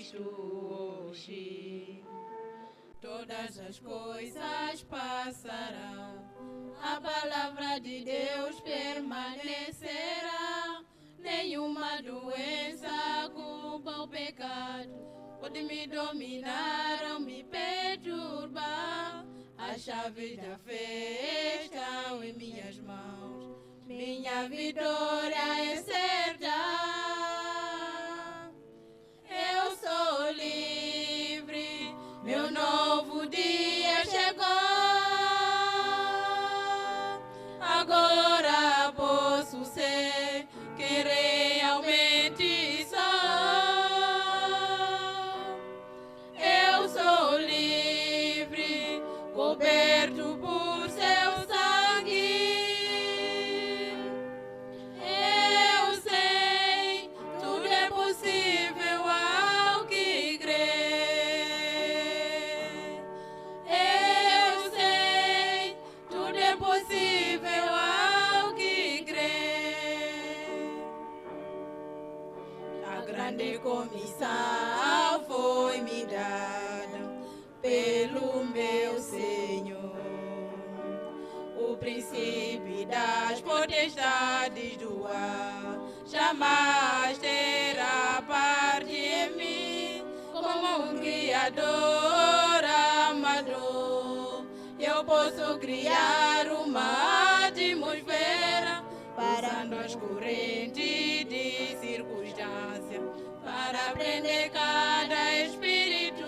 Cristo hoje. Todas as coisas passarão, a palavra de Deus permanecerá. Nenhuma doença, culpa ou pecado pode me dominar ou me perturbar. As chaves da fé estão em minhas mãos, minha vitória é certa. Eu sou livre, meu novo dia chegou. Agora posso ser quem realmente sou. Eu sou livre, coberto por seu sangue. Eu sei, tudo é possível ao que crê. Eu sei, tudo é possível ao que crê. A grande comissão foi me dada pelo meu Senhor. O princípio das potestades do ar jamais terá parte em mim. Como um criador amador, eu posso criar uma atmosfera, parando as correntes de circunstância, para prender cada espírito.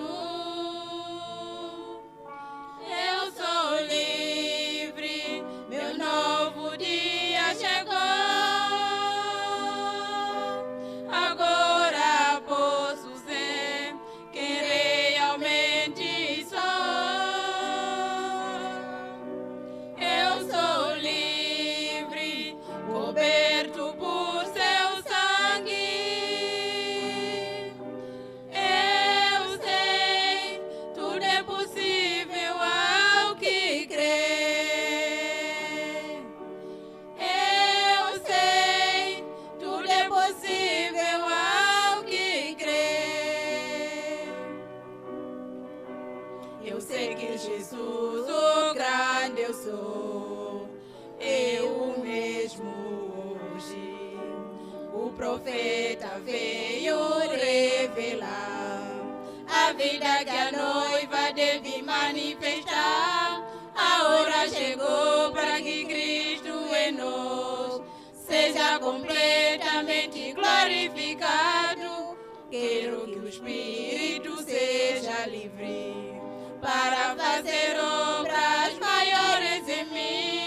Eu sou livre, meu novo dia chegou. Agora posso ser quem realmente sou. Eu sou livre, coberto por seu sangue. Eu sei, tudo é possível ao que crê. Eu sei, tudo é possível ao que crê. Eu sei que Jesus, o grande eu sou, eu mesmo hoje. O profeta veio revelar a vida que a noiva deve manifestar. A hora chegou para que Cristo em nós seja completamente glorificado. Quero que o Espírito seja livre para fazer obras maiores em mim.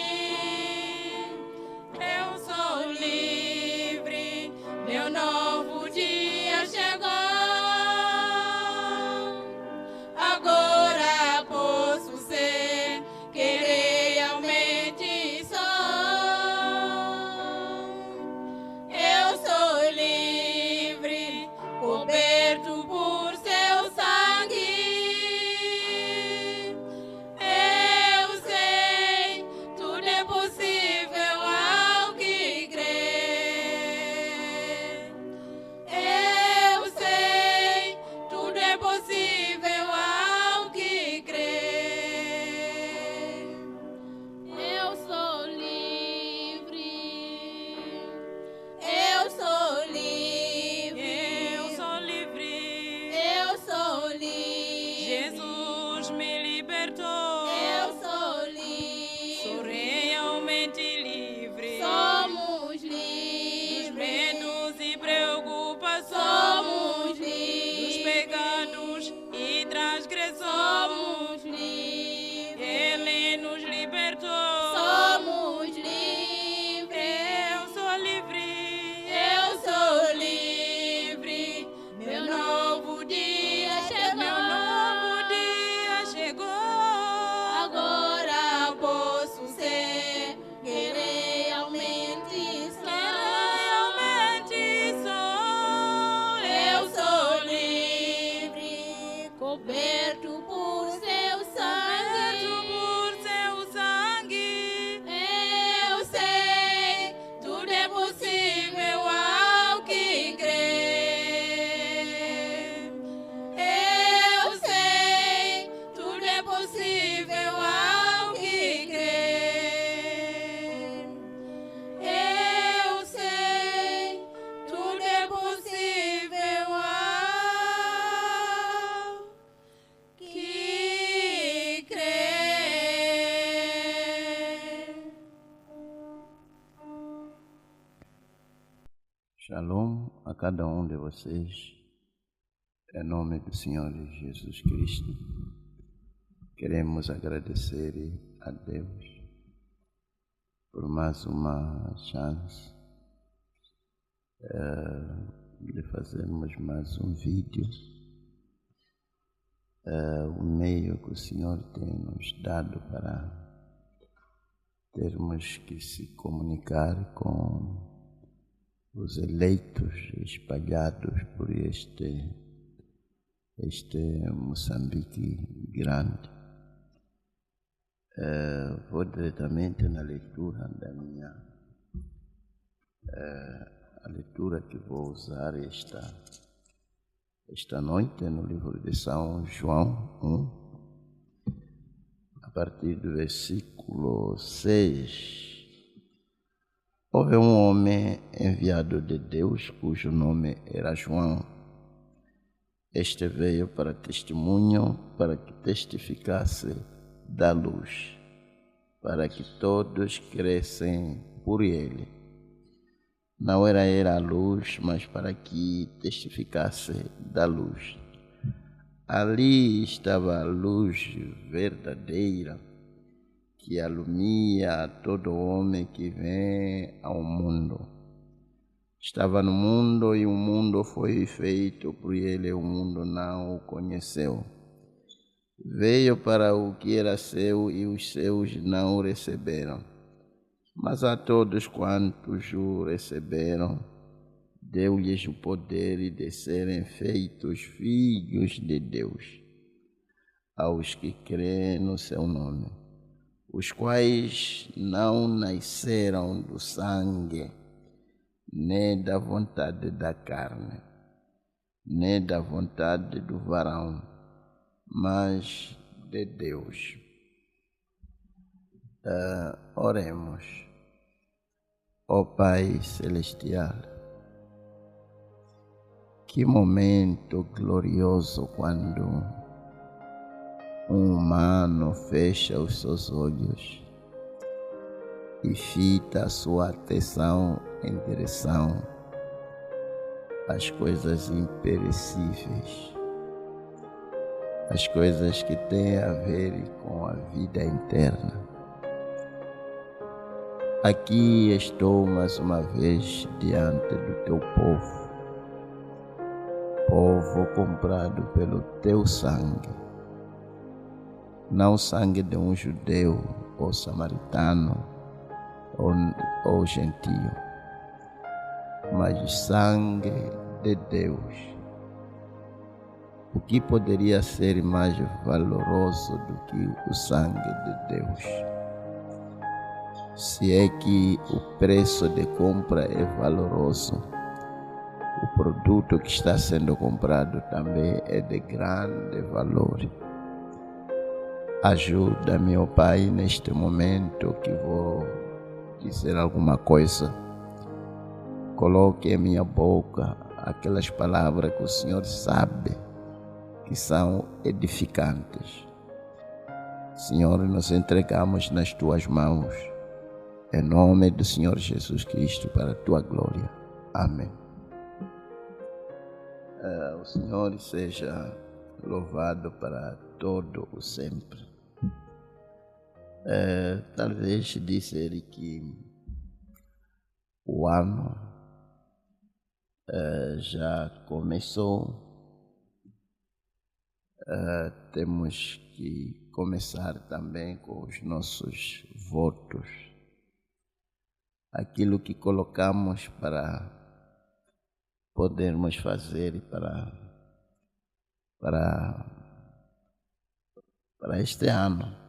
Eu sou livre, meu novo dia chegou. Agora posso ser quem realmente sou. Eu sou livre, coberto por seu sangue. Eu sei, tudo é possível ao que crê. Eu sei, tudo é possível ao que crê. Eu sou livre. Eu sou livre. Eu sou livre. Eu sou livre. Jesus me libertou. Eu sou livre. Sou realmente livre. Somos livres. Dos medos e preocupações. Somos livres. Dos pecados e transgressões. Somos livres. Ele nos libertou. Somos livres. Eu sou livre. Eu sou livre. Meu novo dia chegou. Meu novo dia chegou. Agora posso ser quem realmente sou. Quem realmente sou. Eu sou livre, coberto por seu sangue. Coberto por seu sangue. Shalom a cada um de vocês, em nome do Senhor Jesus Cristo. Queremos agradecer a Deus por mais uma chance de fazermos mais um vídeo. O meio que o Senhor tem nos dado para termos que se comunicar com os eleitos espalhados por este Moçambique grande. Vou diretamente na leitura a leitura que vou usar esta noite no livro de São João 1, a partir do versículo 6. Houve um homem enviado de Deus, cujo nome era João. Este veio para testemunho, para que testificasse da luz, para que todos crescem por ele. Não era ele a luz, mas para que testificasse da luz. Ali estava a luz verdadeira, que alumia a todo homem que vem ao mundo. Estava no mundo e o mundo foi feito por ele, o mundo não o conheceu. Veio para o que era seu e os seus não o receberam. Mas a todos quantos o receberam, deu-lhes o poder de serem feitos filhos de Deus, aos que creem no seu nome, os quais não nasceram do sangue, nem da vontade da carne, nem da vontade do varão, mas de Deus. Oremos. Ó Pai Celestial, que momento glorioso quando um humano fecha os seus olhos e fita a sua atenção em direção às coisas imperecíveis, as coisas que têm a ver com a vida interna. Aqui estou mais uma vez diante do teu povo comprado pelo teu sangue, não sangue de um judeu ou samaritano ou gentio, mas sangue de Deus. O que poderia ser mais valoroso do que o sangue de Deus? Se é que o preço de compra é valoroso, o produto que está sendo comprado também é de grande valor. Ajuda-me, ó Pai, neste momento que vou dizer alguma coisa. Coloque em minha boca aquelas palavras que o Senhor sabe que são edificantes. Senhor, nos entregamos nas tuas mãos, em nome do Senhor Jesus Cristo, para a tua glória. Amém. O Senhor seja louvado para todo o sempre. Talvez dizer que o ano já começou. Temos que começar também com os nossos votos. Aquilo que colocamos para podermos fazer para este ano.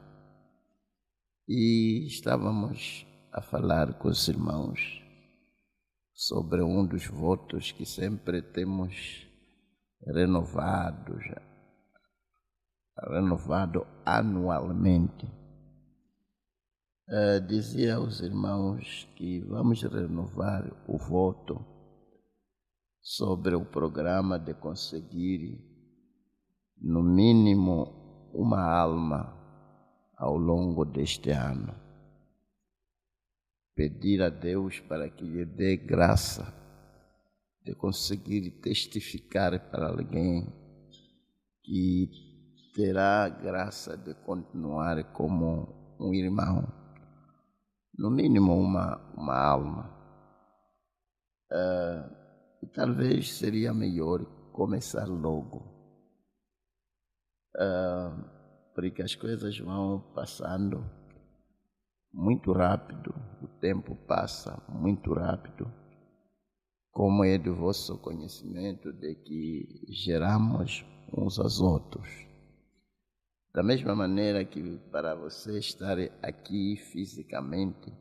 E estávamos a falar com os irmãos sobre um dos votos que sempre temos renovado anualmente. Dizia aos irmãos que vamos renovar o voto sobre o programa de conseguir no mínimo uma alma ao longo deste ano. Pedir a Deus para que lhe dê graça de conseguir testificar para alguém que terá a graça de continuar como um irmão, no mínimo uma alma. E talvez seria melhor começar logo, porque as coisas vão passando muito rápido, o tempo passa muito rápido, como é do vosso conhecimento de que geramos uns aos outros. Da mesma maneira que para você estar aqui fisicamente,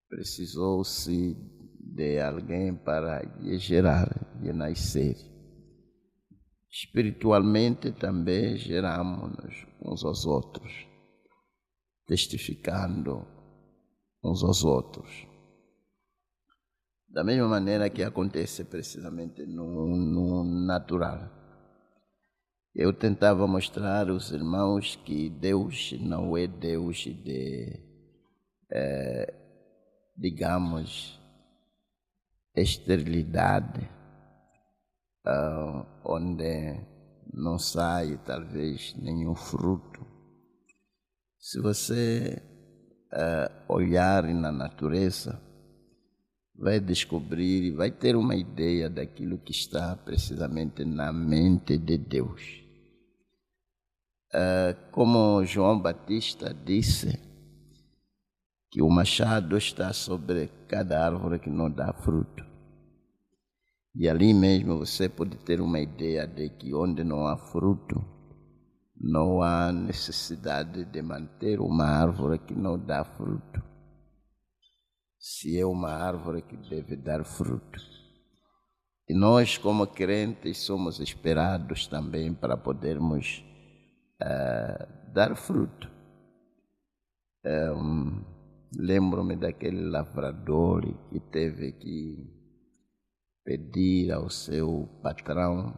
precisou-se de alguém para lhe gerar, lhe nascer. Espiritualmente também geramos uns aos outros, testificando uns aos outros. Da mesma maneira que acontece precisamente no natural. Eu tentava mostrar aos irmãos que Deus não é Deus de, digamos, esterilidade, onde não sai talvez nenhum fruto. Se você olhar na natureza, vai descobrir e vai ter uma ideia daquilo que está precisamente na mente de Deus. Como João Batista disse, que o machado está sobre cada árvore que não dá fruto. E ali mesmo você pode ter uma ideia de que onde não há fruto, não há necessidade de manter uma árvore que não dá fruto, se é uma árvore que deve dar fruto. E nós, como crentes, somos esperados também para podermos dar fruto. Lembro-me daquele lavrador que teve que pedir ao seu patrão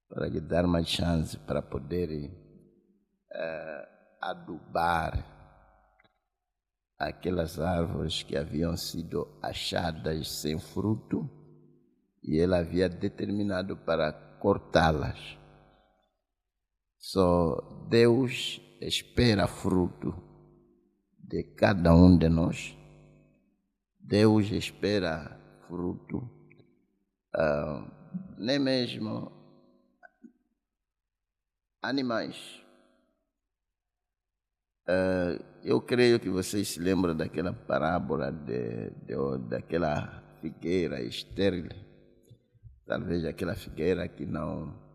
para lhe dar mais chance para poder adubar aquelas árvores que haviam sido achadas sem fruto, e ele havia determinado para cortá-las. Só Deus espera fruto de cada um de nós. Deus espera fruto, nem mesmo animais. Eu creio que vocês se lembram daquela parábola daquela figueira estéril, talvez aquela figueira que não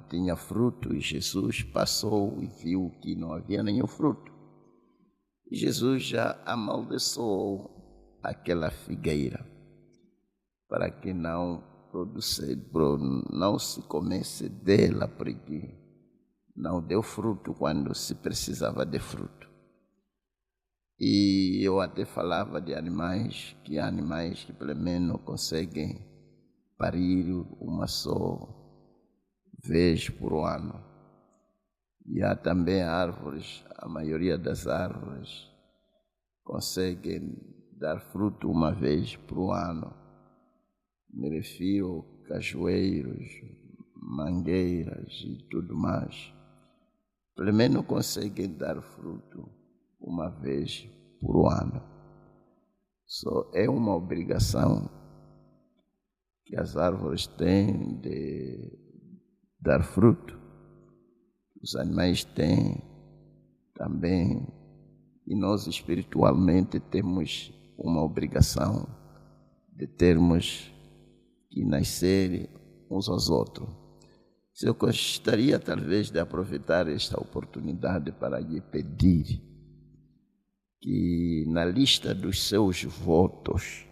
tinha fruto, e Jesus passou e viu que não havia nenhum fruto. E Jesus já amaldiçoou aquela figueira para que não se comesse dela, porque não deu fruto quando se precisava de fruto. E eu até falava de animais que pelo menos conseguem parir uma só vez por ano. E há também árvores, a maioria das árvores conseguem dar fruto uma vez por ano. Me refiro a cajueiros, mangueiras e tudo mais. Pelo menos conseguem dar fruto uma vez por ano. Só é uma obrigação que as árvores têm de dar fruto. Os animais têm também, e nós espiritualmente temos uma obrigação de termos que nascer uns aos outros. Eu gostaria talvez de aproveitar esta oportunidade para lhe pedir que na lista dos seus votos,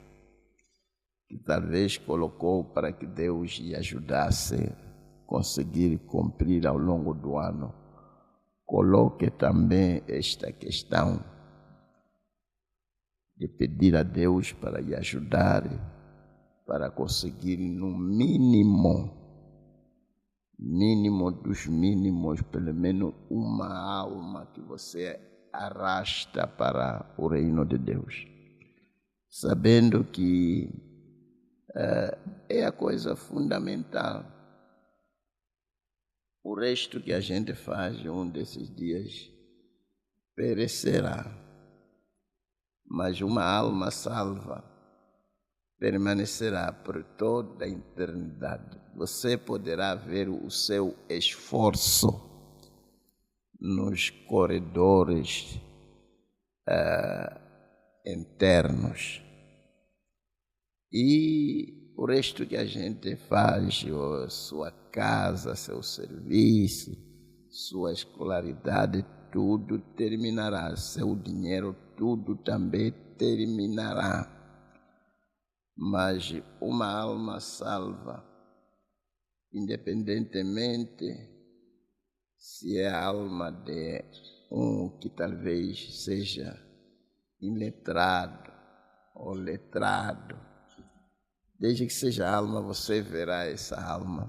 que talvez colocou para que Deus lhe ajudasse a conseguir cumprir ao longo do ano, coloque também esta questão de pedir a Deus para lhe ajudar, para conseguir no mínimo dos mínimos, pelo menos uma alma que você arrasta para o reino de Deus. Sabendo que é a coisa fundamental. O resto que a gente faz um desses dias perecerá, mas uma alma salva permanecerá por toda a eternidade. Você poderá ver o seu esforço nos corredores internos. E o resto que a gente faz, sua casa, seu serviço, sua escolaridade, tudo terminará. Seu dinheiro, tudo também terminará. Mas uma alma salva, independentemente se é a alma de um que talvez seja iletrado ou letrado, desde que seja alma, você verá essa alma.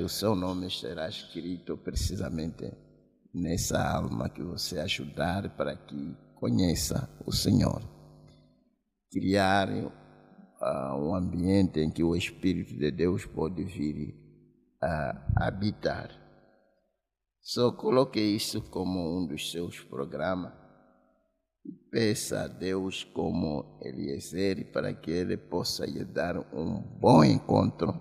O seu nome será escrito precisamente nessa alma que você ajudar para que conheça o Senhor. Criar um ambiente em que o Espírito de Deus pode vir a habitar. Só coloque isso como um dos seus programas e peça a Deus como Eliezer para que Ele possa lhe dar um bom encontro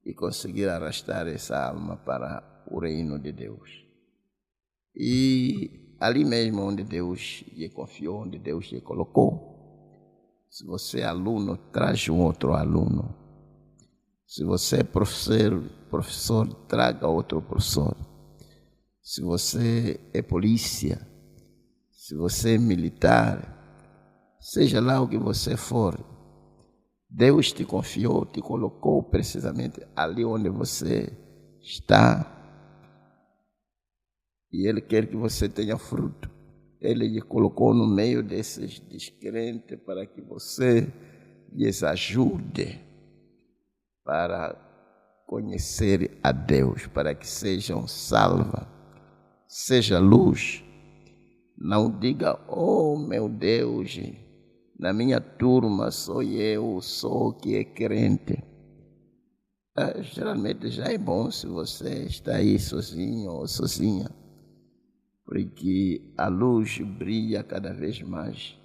e conseguir arrastar essa alma para o reino de Deus. E ali mesmo onde Deus lhe confiou, onde Deus lhe colocou, se você é aluno, traz um outro aluno. Se você é professor, traga outro professor. Se você é polícia, se você é militar, seja lá o que você for, Deus te confiou, te colocou precisamente ali onde você está. E Ele quer que você tenha fruto. Ele lhe colocou no meio desses descrentes para que você lhes ajude para conhecer a Deus, para que sejam salvos, seja luz. Não diga, oh meu Deus, na minha turma sou eu, sou que é crente. Geralmente já é bom se você está aí sozinho ou sozinha, porque a luz brilha cada vez mais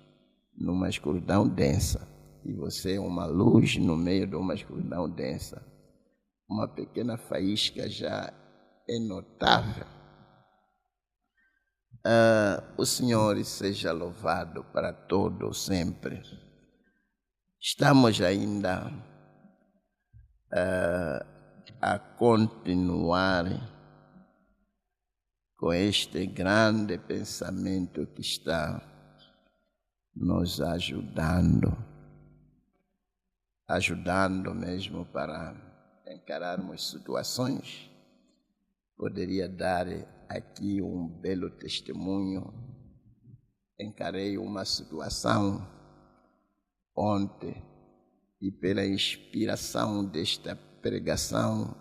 numa escuridão densa. E você é uma luz no meio de uma escuridão densa. Uma pequena faísca já é notável. O Senhor seja louvado para todo sempre. Estamos ainda a continuar com este grande pensamento que está nos ajudando mesmo para encararmos situações. Poderia dar aqui um belo testemunho. Encarei uma situação ontem e pela inspiração desta pregação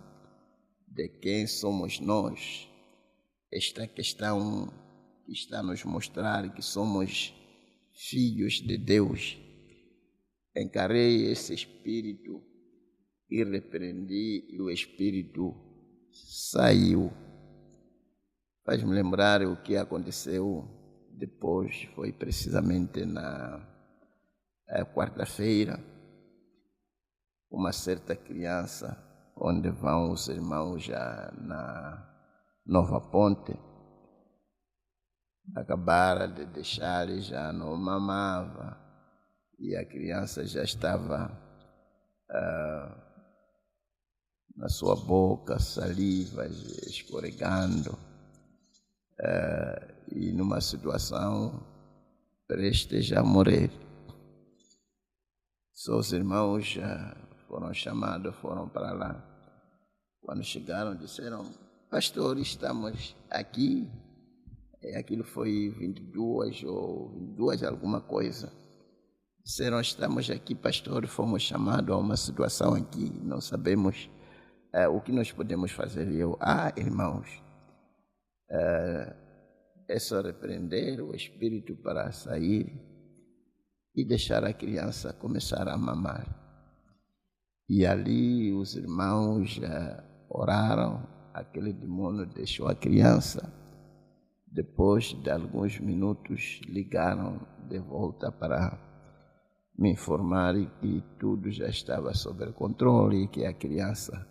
de quem somos nós, esta questão que está a nos mostrar que somos filhos de Deus. Encarei esse espírito e repreendi e o espírito saiu. Faz-me lembrar o que aconteceu depois, foi precisamente na quarta-feira, uma certa criança, onde vão os irmãos já na Nova Ponte, acabaram de deixar e já não mamava, e a criança já estava na sua boca, saliva escorregando, e numa situação prestes a morrer. Seus irmãos já foram chamados, foram para lá. Quando chegaram, disseram, pastor, estamos aqui. Aquilo foi 22 alguma coisa. Disseram, estamos aqui, pastor, fomos chamados a uma situação aqui, não sabemos o que nós podemos fazer. E eu, irmãos, é só repreender o espírito para sair e deixar a criança começar a mamar. E ali os irmãos oraram, aquele demônio deixou a criança. Depois de alguns minutos, ligaram de volta para me informar que tudo já estava sob controle e que a criança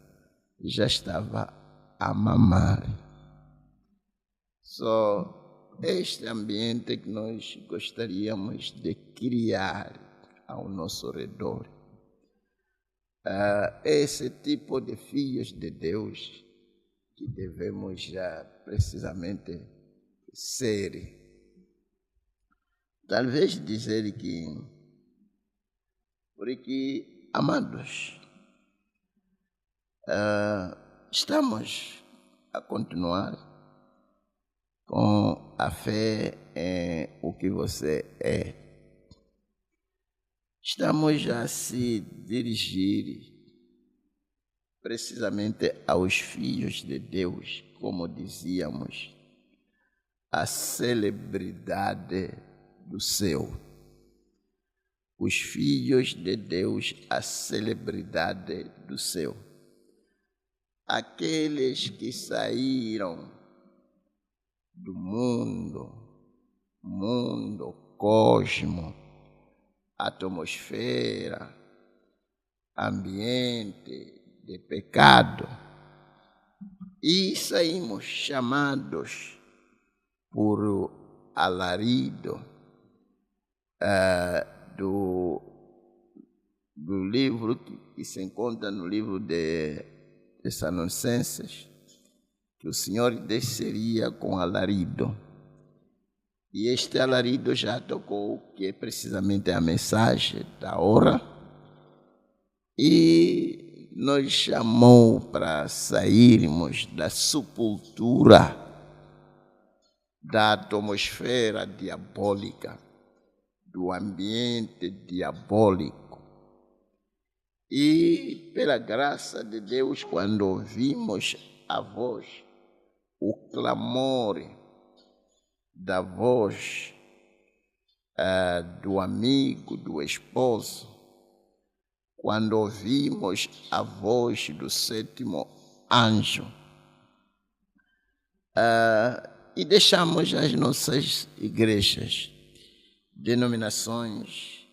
já estava a mamar. Só este ambiente que nós gostaríamos de criar ao nosso redor. Esse tipo de filhos de Deus que devemos já precisamente ser. Talvez dizer que, porque, amados, estamos a continuar com a fé em o que você é. Estamos a se dirigir precisamente aos filhos de Deus, como dizíamos, a celebridade do céu. Os filhos de Deus, a celebridade do céu. Aqueles que saíram do mundo, cosmo, atmosfera, ambiente de pecado, e saímos chamados por alarido do livro que se encontra no livro de Tessalonicenses, que o Senhor desceria com alarido. E este alarido já tocou, que é precisamente a mensagem da hora, e nos chamou para sairmos da sepultura da atmosfera diabólica, do ambiente diabólico. E, pela graça de Deus, quando ouvimos a voz, o clamor da voz do amigo, do esposo, quando ouvimos a voz do sétimo anjo, e deixamos as nossas igrejas, denominações,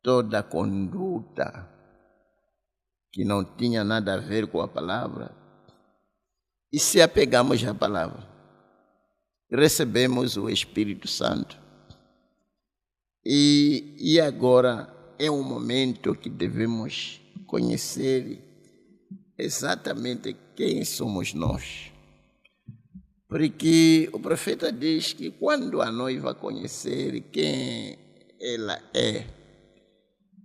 toda a conduta que não tinha nada a ver com a palavra, e se apegamos à palavra, recebemos o Espírito Santo. E agora é um momento que devemos conhecer exatamente quem somos nós. Porque o profeta diz que quando a noiva conhecer quem ela é,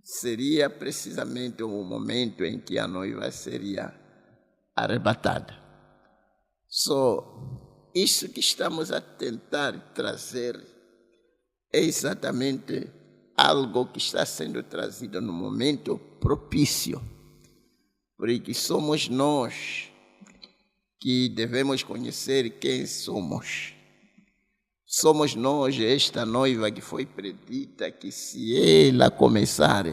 seria precisamente o momento em que a noiva seria arrebatada. Isso que estamos a tentar trazer é exatamente algo que está sendo trazido no momento propício, porque somos nós que devemos conhecer quem somos. Somos nós, esta noiva que foi predita, que se ela começar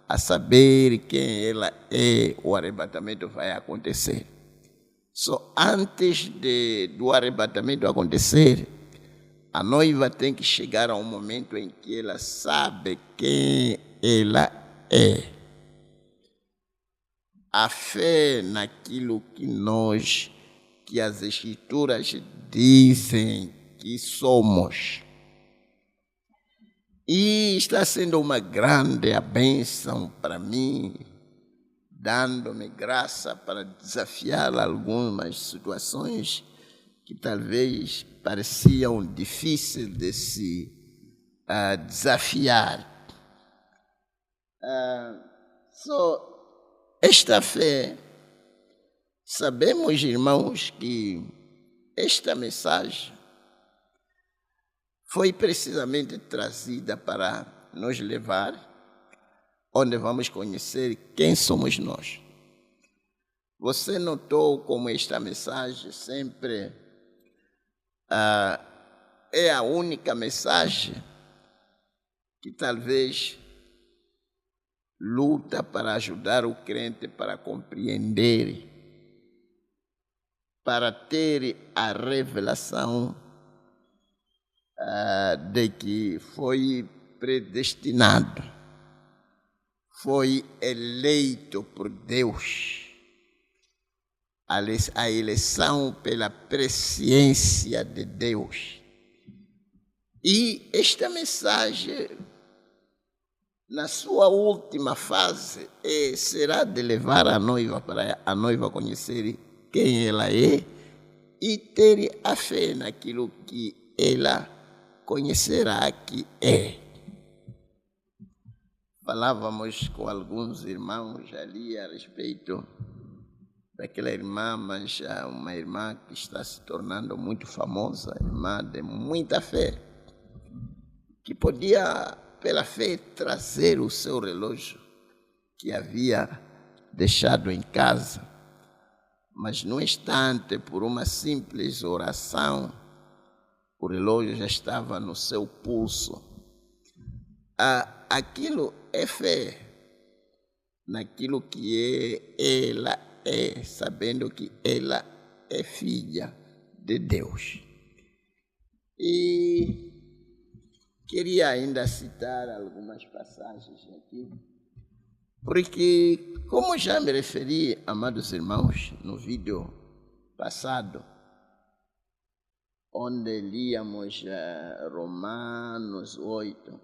a saber quem ela é, o arrebatamento vai acontecer. Só antes do arrebatamento acontecer, a noiva tem que chegar a um momento em que ela sabe quem ela é. A fé naquilo que as Escrituras dizem que somos. E está sendo uma grande bênção para mim, dando-me graça para desafiar algumas situações que talvez pareciam difíceis de se desafiar. Esta fé, sabemos, irmãos, que esta mensagem foi precisamente trazida para nos levar onde vamos conhecer quem somos nós. Você notou como esta mensagem sempre é a única mensagem que talvez luta para ajudar o crente para compreender, para ter a revelação de que foi predestinado, foi eleito por Deus, a eleição pela presciência de Deus. E esta mensagem, na sua última fase, será de levar a noiva para a noiva conhecer quem ela é e ter a fé naquilo que ela conhecerá que é. Falávamos com alguns irmãos ali a respeito daquela irmã, mas uma irmã que está se tornando muito famosa, irmã de muita fé, que podia, pela fé, trazer o seu relógio que havia deixado em casa, mas no instante, por uma simples oração, o relógio já estava no seu pulso. Aquilo é fé naquilo que ela é, sabendo que ela é filha de Deus. E queria ainda citar algumas passagens aqui, porque, como já me referi, amados irmãos, no vídeo passado, onde líamos Romanos 8,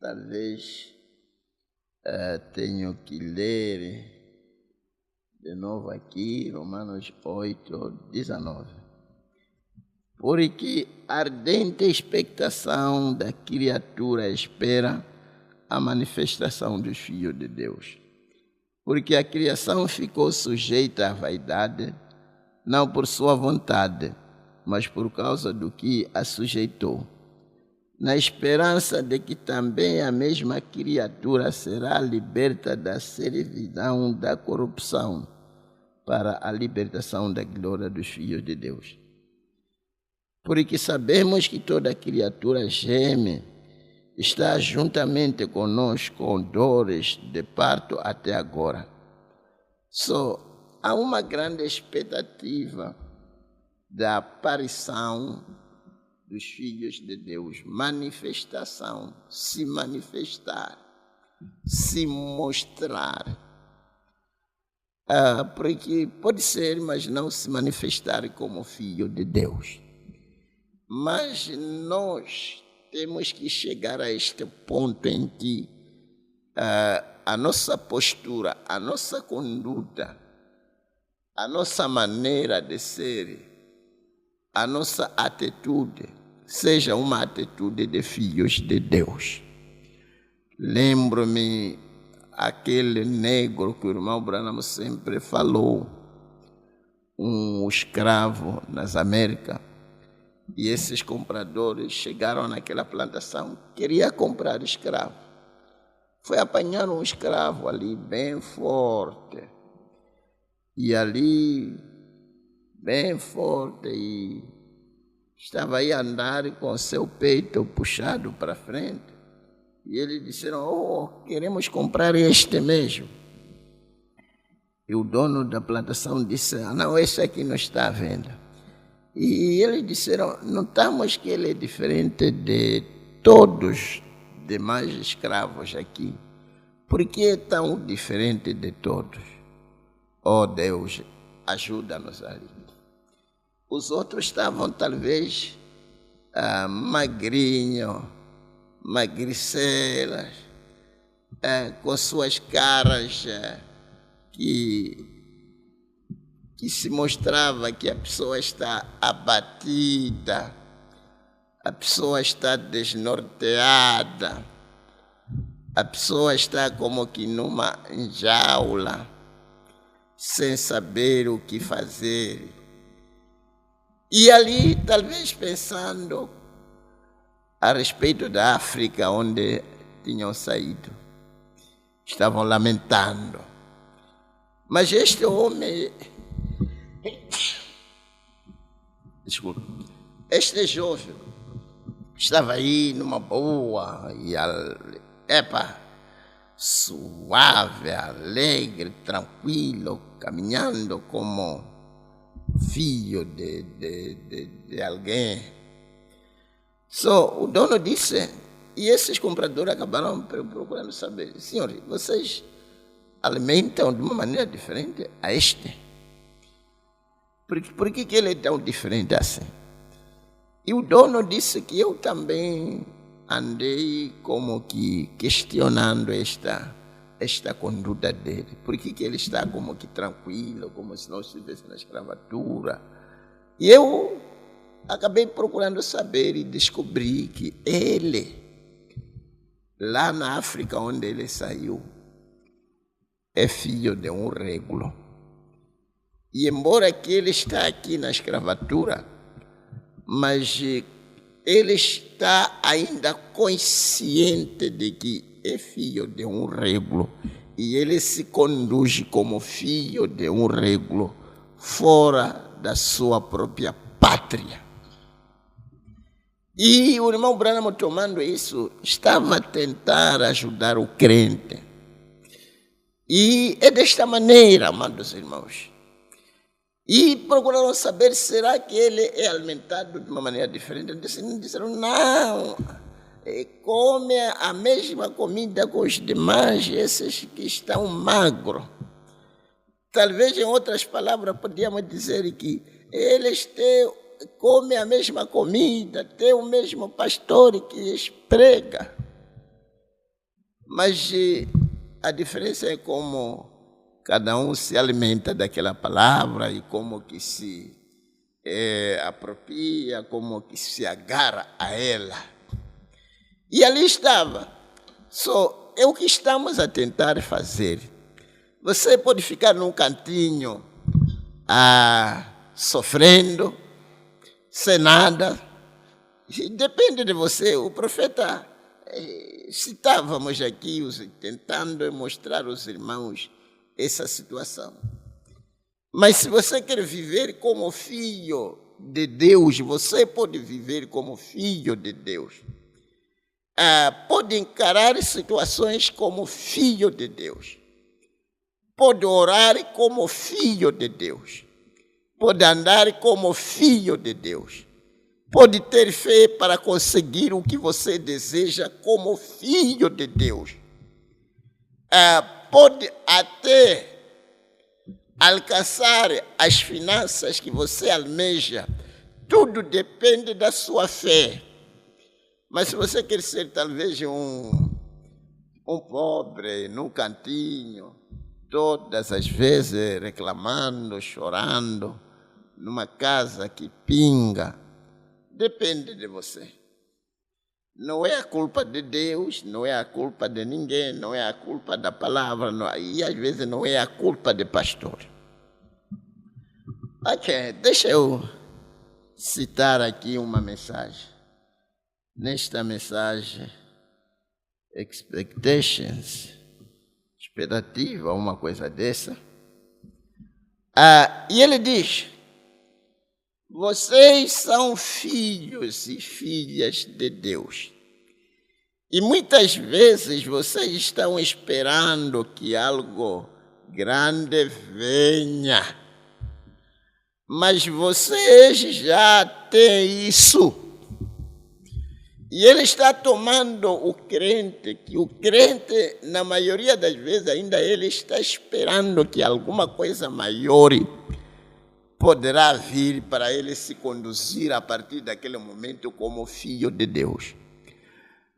talvez tenho que ler de novo aqui, Romanos 8, 19. Porque ardente expectação da criatura espera a manifestação dos filhos de Deus. Porque a criação ficou sujeita à vaidade, não por sua vontade, mas por causa do que a sujeitou, na esperança de que também a mesma criatura será liberta da servidão da corrupção para a libertação da glória dos filhos de Deus. Porque sabemos que toda criatura geme, está juntamente conosco com dores de parto até agora. Há uma grande expectativa da aparição dos filhos de Deus, manifestação, se manifestar, se mostrar. Porque pode ser, mas não se manifestar como filho de Deus. Mas nós temos que chegar a este ponto em que a nossa postura, a nossa conduta, a nossa maneira de ser, a nossa atitude, seja uma atitude de filhos de Deus. Lembro-me aquele negro que o irmão Branham sempre falou, um escravo nas Américas, e esses compradores chegaram naquela plantação, queria comprar escravo. Foi apanhar um escravo ali bem forte, e ali bem forte, e estava aí a andar com seu peito puxado para frente. E eles disseram, queremos comprar este mesmo. E o dono da plantação disse, não, esse aqui não está à venda. E eles disseram, notamos que ele é diferente de todos os demais escravos aqui. Por que é tão diferente de todos? Oh Deus, ajuda-nos ali. Os outros estavam talvez magrinhos, magricelas, com suas caras que se mostrava que a pessoa está abatida, a pessoa está desnorteada, a pessoa está como que numa jaula, sem saber o que fazer. E ali, talvez pensando a respeito da África, onde tinham saído, estavam lamentando. Mas este homem, desculpa, este jovem estava aí numa boa e suave, alegre, tranquilo, caminhando como filho de alguém. O dono disse, e esses compradores acabaram procurando saber, senhor, vocês alimentam de uma maneira diferente a este? Por que ele é tão diferente assim? E o dono disse que eu também andei como que questionando esta conduta dele. Por que ele está como que tranquilo, como se não estivesse na escravatura? E eu acabei procurando saber e descobri que ele, lá na África onde ele saiu, é filho de um régulo. E embora que ele está aqui na escravatura, mas ele está ainda consciente de que é filho de um régulo. E ele se conduz como filho de um régulo fora da sua própria pátria. E o irmão Branham, tomando isso, estava a tentar ajudar o crente. E é desta maneira, amados irmãos. E procuraram saber, será que ele é alimentado de uma maneira diferente? Disseram, não, come a mesma comida com os demais, esses que estão magros. Talvez, em outras palavras, podíamos dizer que eles comem a mesma comida, têm o mesmo pastor que lhes prega. Mas a diferença é como cada um se alimenta daquela palavra e como que se apropria, como que se agarra a ela. E ali estava. É o que estamos a tentar fazer. Você pode ficar num cantinho sofrendo, sem nada. Depende de você. O profeta, citávamos aqui, tentando mostrar aos irmãos essa situação. Mas se você quer viver como filho de Deus, você pode viver como filho de Deus. Pode encarar situações como filho de Deus. Pode orar como filho de Deus. Pode andar como filho de Deus. Pode ter fé para conseguir o que você deseja como filho de Deus. Pode até alcançar as finanças que você almeja. Tudo depende da sua fé. Mas se você quer ser talvez um pobre num cantinho, todas as vezes reclamando, chorando, numa casa que pinga, depende de você. Não é a culpa de Deus, não é a culpa de ninguém, não é a culpa da palavra, e às vezes não é a culpa de pastor. Ok, deixa eu citar aqui uma mensagem. Nesta mensagem, expectations, expectativa, uma coisa dessa. E ele diz, vocês são filhos e filhas de Deus. E muitas vezes vocês estão esperando que algo grande venha. Mas vocês já têm isso. E ele está tomando o crente, que o crente, na maioria das vezes, ainda ele está esperando que alguma coisa maior poderá vir para ele se conduzir a partir daquele momento como filho de Deus.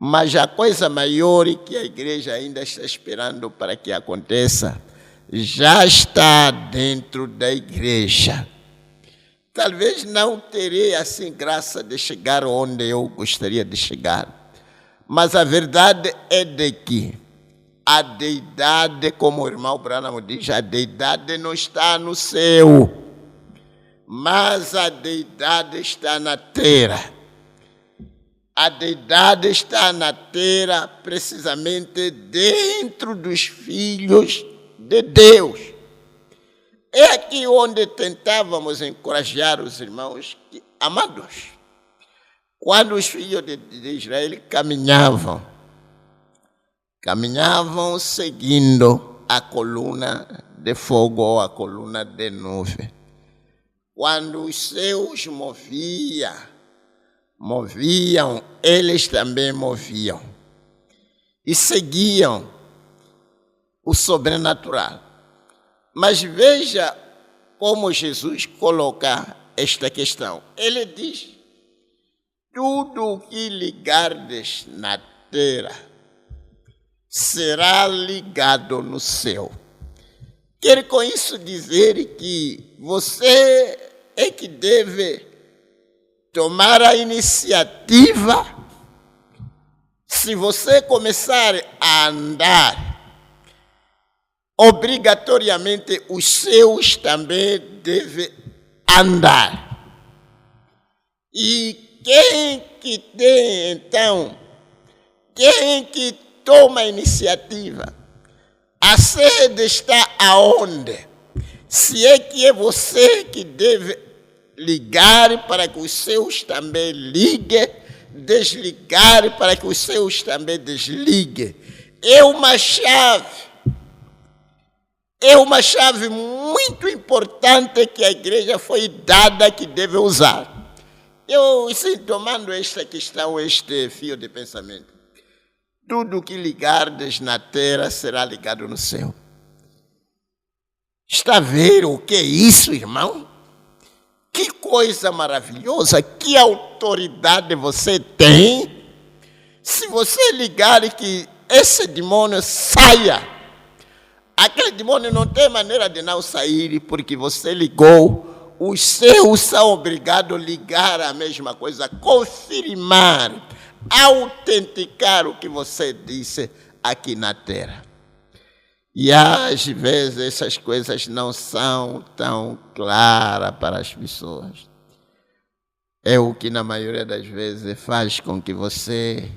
Mas a coisa maior que a igreja ainda está esperando para que aconteça, já está dentro da igreja. Talvez não terei assim graça de chegar onde eu gostaria de chegar. Mas a verdade é de que a deidade, como o irmão Branham diz, a deidade não está no céu, mas a deidade está na terra. A deidade está na terra precisamente dentro dos filhos de Deus. É aqui onde tentávamos encorajar os irmãos que, amados, quando os filhos de Israel caminhavam caminhavam seguindo a coluna de fogo ou a coluna de nuvem. Quando os céus moviam, eles também moviam. E seguiam o sobrenatural. Mas veja como Jesus coloca esta questão. Ele diz: tudo o que ligardes na terra será ligado no céu. Quer com isso dizer que você é que deve tomar a iniciativa. Se você começar a andar, obrigatoriamente os seus também devem andar. E quem que tem, então, quem que toma a iniciativa? A sede está aonde? Se é que é você que deve ligar para que os seus também liguem, desligar para que os seus também desliguem. É uma chave muito importante que a igreja foi dada que deve usar. Eu estou tomando esta questão, este fio de pensamento. Tudo que ligardes na terra será ligado no céu. Está a ver o que é isso, irmão? Que coisa maravilhosa, que autoridade você tem. Se você ligar que esse demônio saia, aquele demônio não tem maneira de não sair, porque você ligou. Os seus são obrigados a ligar a mesma coisa, confirmar, autenticar o que você disse aqui na terra. E às vezes essas coisas não são tão claras para as pessoas. É o que na maioria das vezes faz com que você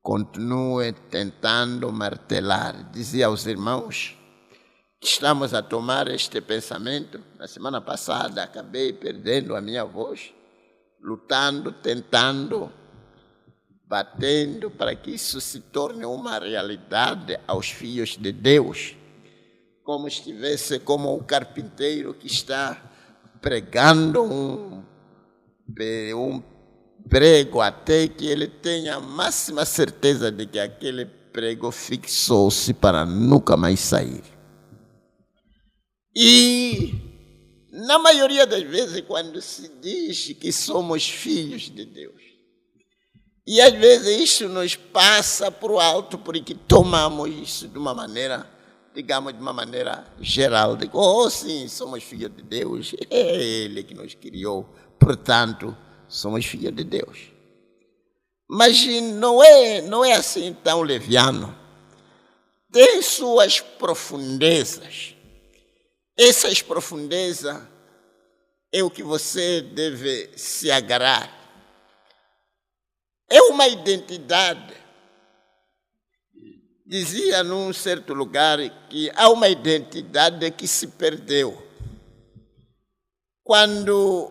continue tentando martelar. Dizia aos irmãos que estamos a tomar este pensamento. Na semana passada acabei perdendo a minha voz, lutando, tentando, batendo para que isso se torne uma realidade aos filhos de Deus, como estivesse como um carpinteiro que está pregando um prego até que ele tenha a máxima certeza de que aquele prego fixou-se para nunca mais sair. E na maioria das vezes, quando se diz que somos filhos de Deus, e às vezes isso nos passa por alto, porque tomamos isso de uma maneira, digamos, de uma maneira geral. De, sim, somos filhos de Deus, é Ele que nos criou, portanto, somos filhos de Deus. Mas não é assim tão leviano. Tem suas profundezas. Essas profundezas é o que você deve se agarrar. É uma identidade. Dizia num certo lugar que há uma identidade que se perdeu. Quando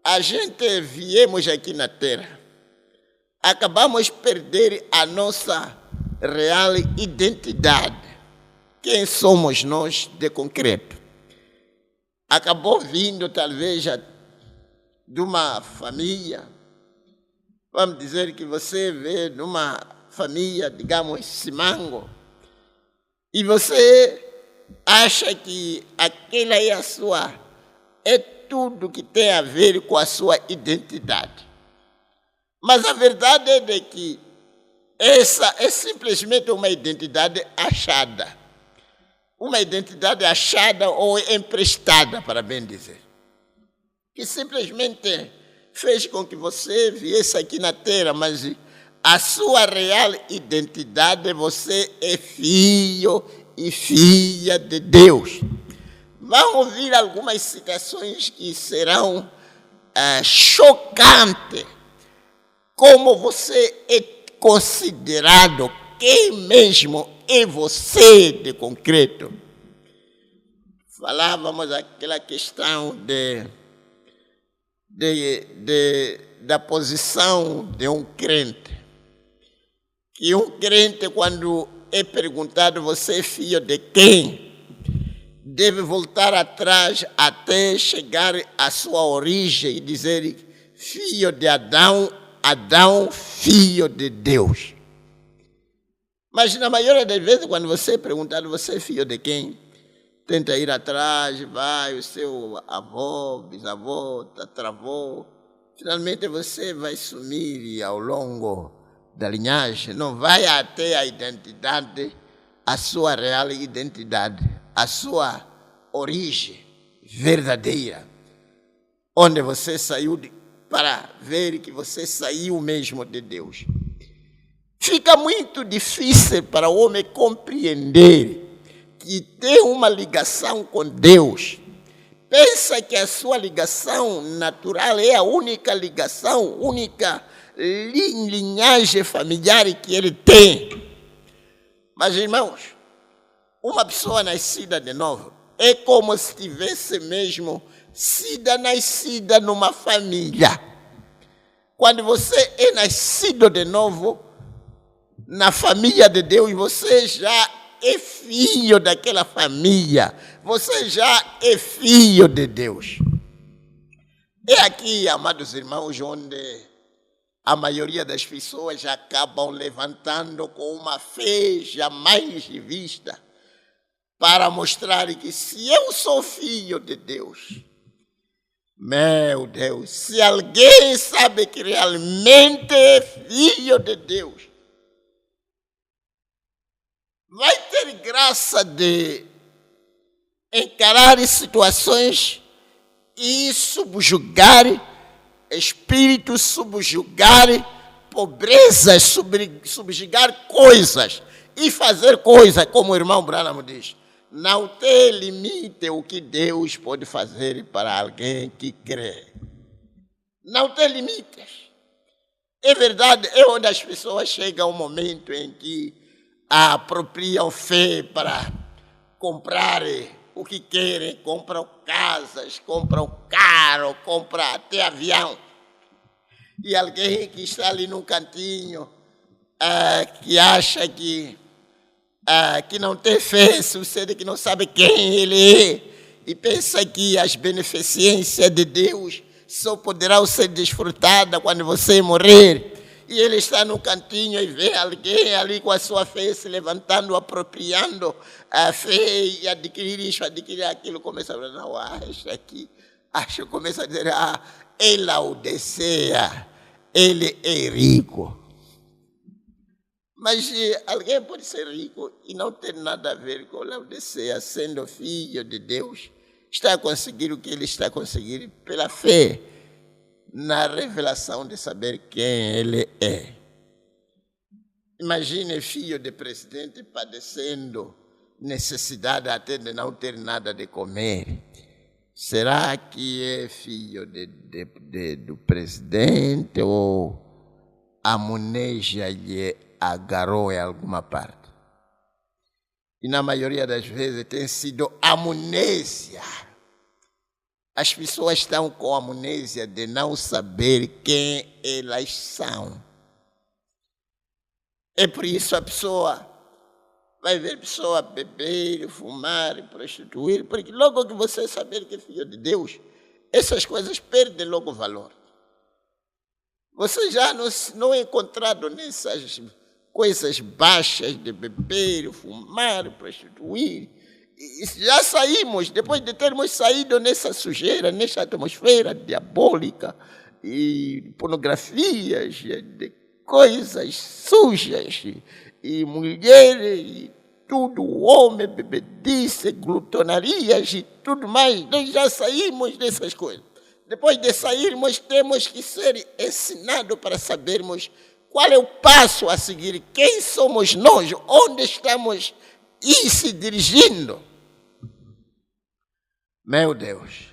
a gente viemos aqui na Terra, acabamos de perder a nossa real identidade. Quem somos nós de concreto? Acabou vindo talvez de uma família. Vamos dizer que você vê numa família, digamos, Simango, e você acha que aquela é tudo que tem a ver com a sua identidade. Mas a verdade é de que essa é simplesmente uma identidade achada. Uma identidade achada ou emprestada, para bem dizer. Que simplesmente fez com que você viesse aqui na Terra, mas a sua real identidade, você é filho e filha de Deus. Vão ouvir algumas citações que serão chocantes. Como você é considerado, quem mesmo é você de concreto. Falávamos aquela questão da posição de um crente, que um crente, quando é perguntado você é filho de quem, deve voltar atrás até chegar à sua origem e dizer filho de Adão, Adão, filho de Deus. Mas na maioria das vezes, quando você é perguntado você é filho de quem, tenta ir atrás, vai o seu avô, bisavô, tatravô. Finalmente você vai sumir ao longo da linhagem, não vai até a identidade, a sua real identidade, a sua origem verdadeira, onde você saiu para ver que você saiu mesmo de Deus. Fica muito difícil para o homem compreender que tem uma ligação com Deus. Pensa que a sua ligação natural é a única ligação, única linhagem familiar que ele tem. Mas, irmãos, uma pessoa nascida de novo é como se tivesse mesmo sido nascida numa família. Quando você é nascido de novo, na família de Deus, você já é filho daquela família. Você já é filho de Deus. É aqui, amados irmãos, onde a maioria das pessoas acabam levantando com uma fé jamais vista para mostrar que se eu sou filho de Deus, meu Deus, se alguém sabe que realmente é filho de Deus, vai ter graça de encarar situações e subjugar espíritos, subjugar pobrezas, subjugar coisas e fazer coisas, como o irmão Branham diz. Não tem limite o que Deus pode fazer para alguém que crê. Não tem limites. É verdade, é onde as pessoas chegam a um momento em que apropriam fé para comprar o que querem, compram casas, compram carro, compram até avião. E alguém que está ali num cantinho, que acha que não tem fé, sucede que não sabe quem ele é, e pensa que as beneficências de Deus só poderão ser desfrutadas quando você morrer. E ele está no cantinho e vê alguém ali com a sua fé se levantando, apropriando a fé e adquirir isso, adquirir aquilo. Começa a falar, não, isso aqui. Começa a dizer, é Laodiceia, ele é rico. Mas alguém pode ser rico e não ter nada a ver com Laodiceia, sendo filho de Deus. Está a conseguir o que ele está a conseguir pela fé, na revelação de saber quem ele é. Imagine filho de presidente padecendo necessidade até de não ter nada de comer. Será que é filho do presidente ou a amnésia lhe agarrou em alguma parte? E na maioria das vezes tem sido amnésia. As pessoas estão com a amnésia de não saber quem elas são. É por isso a pessoa vai ver a pessoa beber, fumar, prostituir, porque logo que você saber que é filho de Deus, essas coisas perdem logo valor. Você já não é encontrado nessas coisas baixas de beber, fumar, prostituir. E já saímos, depois de termos saído nessa sujeira, nessa atmosfera diabólica e pornografias, de coisas sujas, e mulheres, e tudo, homem, bebedice, glutonarias e tudo mais. Nós já saímos dessas coisas. Depois de sairmos, temos que ser ensinados para sabermos qual é o passo a seguir, quem somos nós, onde estamos e se dirigindo. Meu Deus,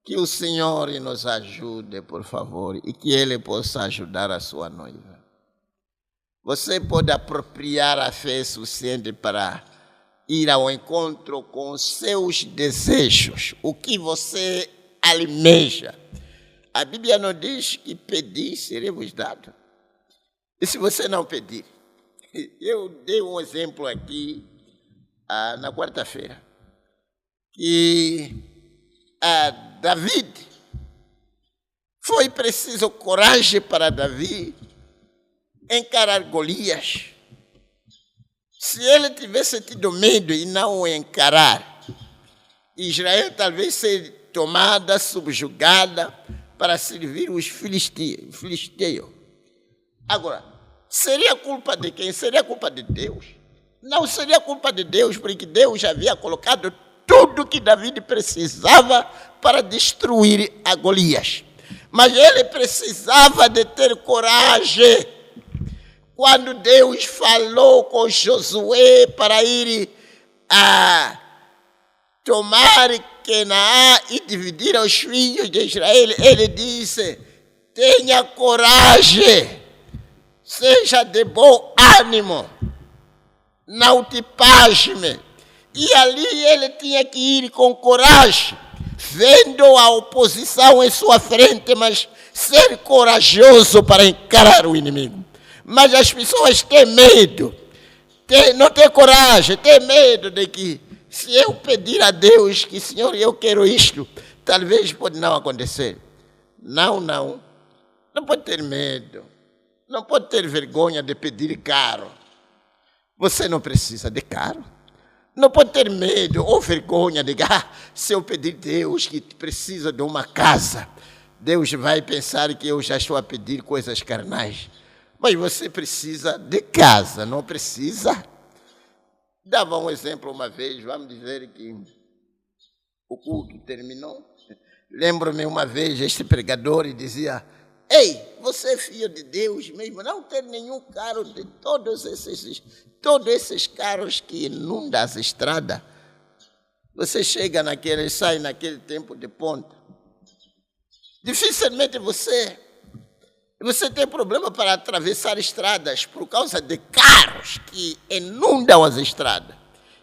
que o Senhor nos ajude, por favor, e que Ele possa ajudar a sua noiva. Você pode apropriar a fé suficiente para ir ao encontro com os seus desejos, o que você almeja. A Bíblia não diz que pedir, seremos dado. E se você não pedir, Eu dei um exemplo aqui na quarta-feira, que David, foi preciso coragem para Davi encarar Golias. Se ele tivesse tido medo e não o encarar, Israel talvez seria tomada, subjugada para servir os filisteus. Agora, seria culpa de quem? Seria culpa de Deus? Não seria culpa de Deus, porque Deus já havia colocado tudo que Davi precisava para destruir a Golias. Mas ele precisava de ter coragem. Quando Deus falou com Josué para ir a tomar Canaã e dividir os filhos de Israel, ele disse: tenha coragem, seja de bom ânimo, não te pasme. E ali ele tinha que ir com coragem, vendo a oposição em sua frente, mas ser corajoso para encarar o inimigo. Mas as pessoas têm medo, não têm coragem, têm medo de que, se eu pedir a Deus que, Senhor, eu quero isto, talvez pode não acontecer. Não pode ter medo, não pode ter vergonha de pedir caro. Você não precisa de caro. Não pode ter medo ou vergonha de se eu pedir a Deus que precisa de uma casa, Deus vai pensar que eu já estou a pedir coisas carnais. Mas você precisa de casa, não precisa? Dava um exemplo uma vez, vamos dizer que o culto terminou. Lembro-me uma vez, este pregador dizia: ei, você é filho de Deus mesmo, não tem nenhum carro de todos esses carros que inundam as estradas. Você chega sai naquele tempo de ponta. Dificilmente você tem problema para atravessar estradas por causa de carros que inundam as estradas.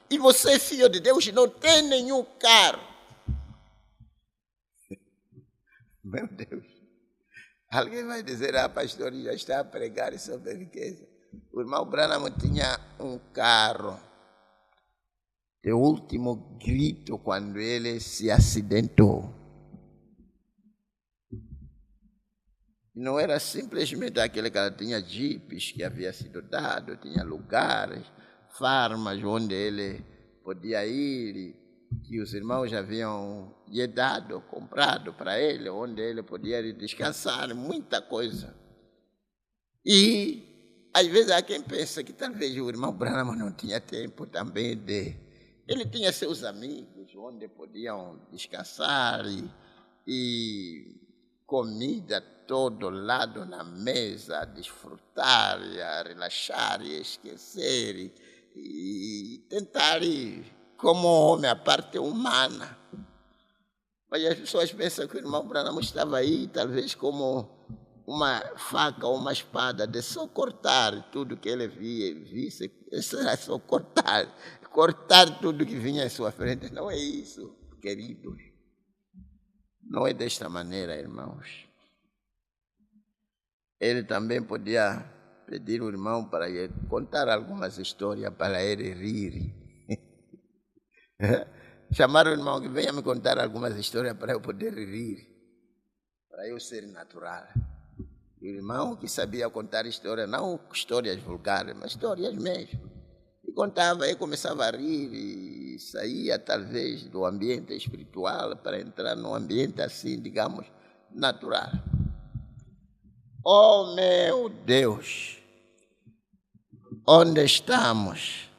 E você, filho de Deus, não tem nenhum carro. Meu Deus. Alguém vai dizer: pastor, já está a pregar sobre a riqueza. O irmão Branham tinha um carro de último grito quando ele se acidentou. Não era simplesmente aquele cara, tinha jipes que havia sido dado, tinha lugares, farmas onde ele podia ir, que os irmãos haviam lhe dado, comprado para ele, onde ele podia ir descansar, muita coisa. E às vezes há quem pensa que talvez o irmão Branham não tinha tempo também Ele tinha seus amigos onde podiam descansar e comida todo lado na mesa, a desfrutar, a relaxar e esquecer e tentar ir como homem, a parte humana. Mas as pessoas pensam que o irmão Branham estava aí, talvez como uma faca ou uma espada, de só cortar tudo que ele visse, era só cortar tudo que vinha em sua frente. Não é isso, queridos. Não é desta maneira, irmãos. Ele também podia pedir ao irmão para contar algumas histórias para ele rir. Chamar o irmão que venha me contar algumas histórias para eu poder rir, para eu ser natural. O irmão que sabia contar histórias, não histórias vulgares, mas histórias mesmo. E contava, e começava a rir e saía talvez do ambiente espiritual para entrar num ambiente assim, digamos, natural. Oh, meu Deus, onde estamos?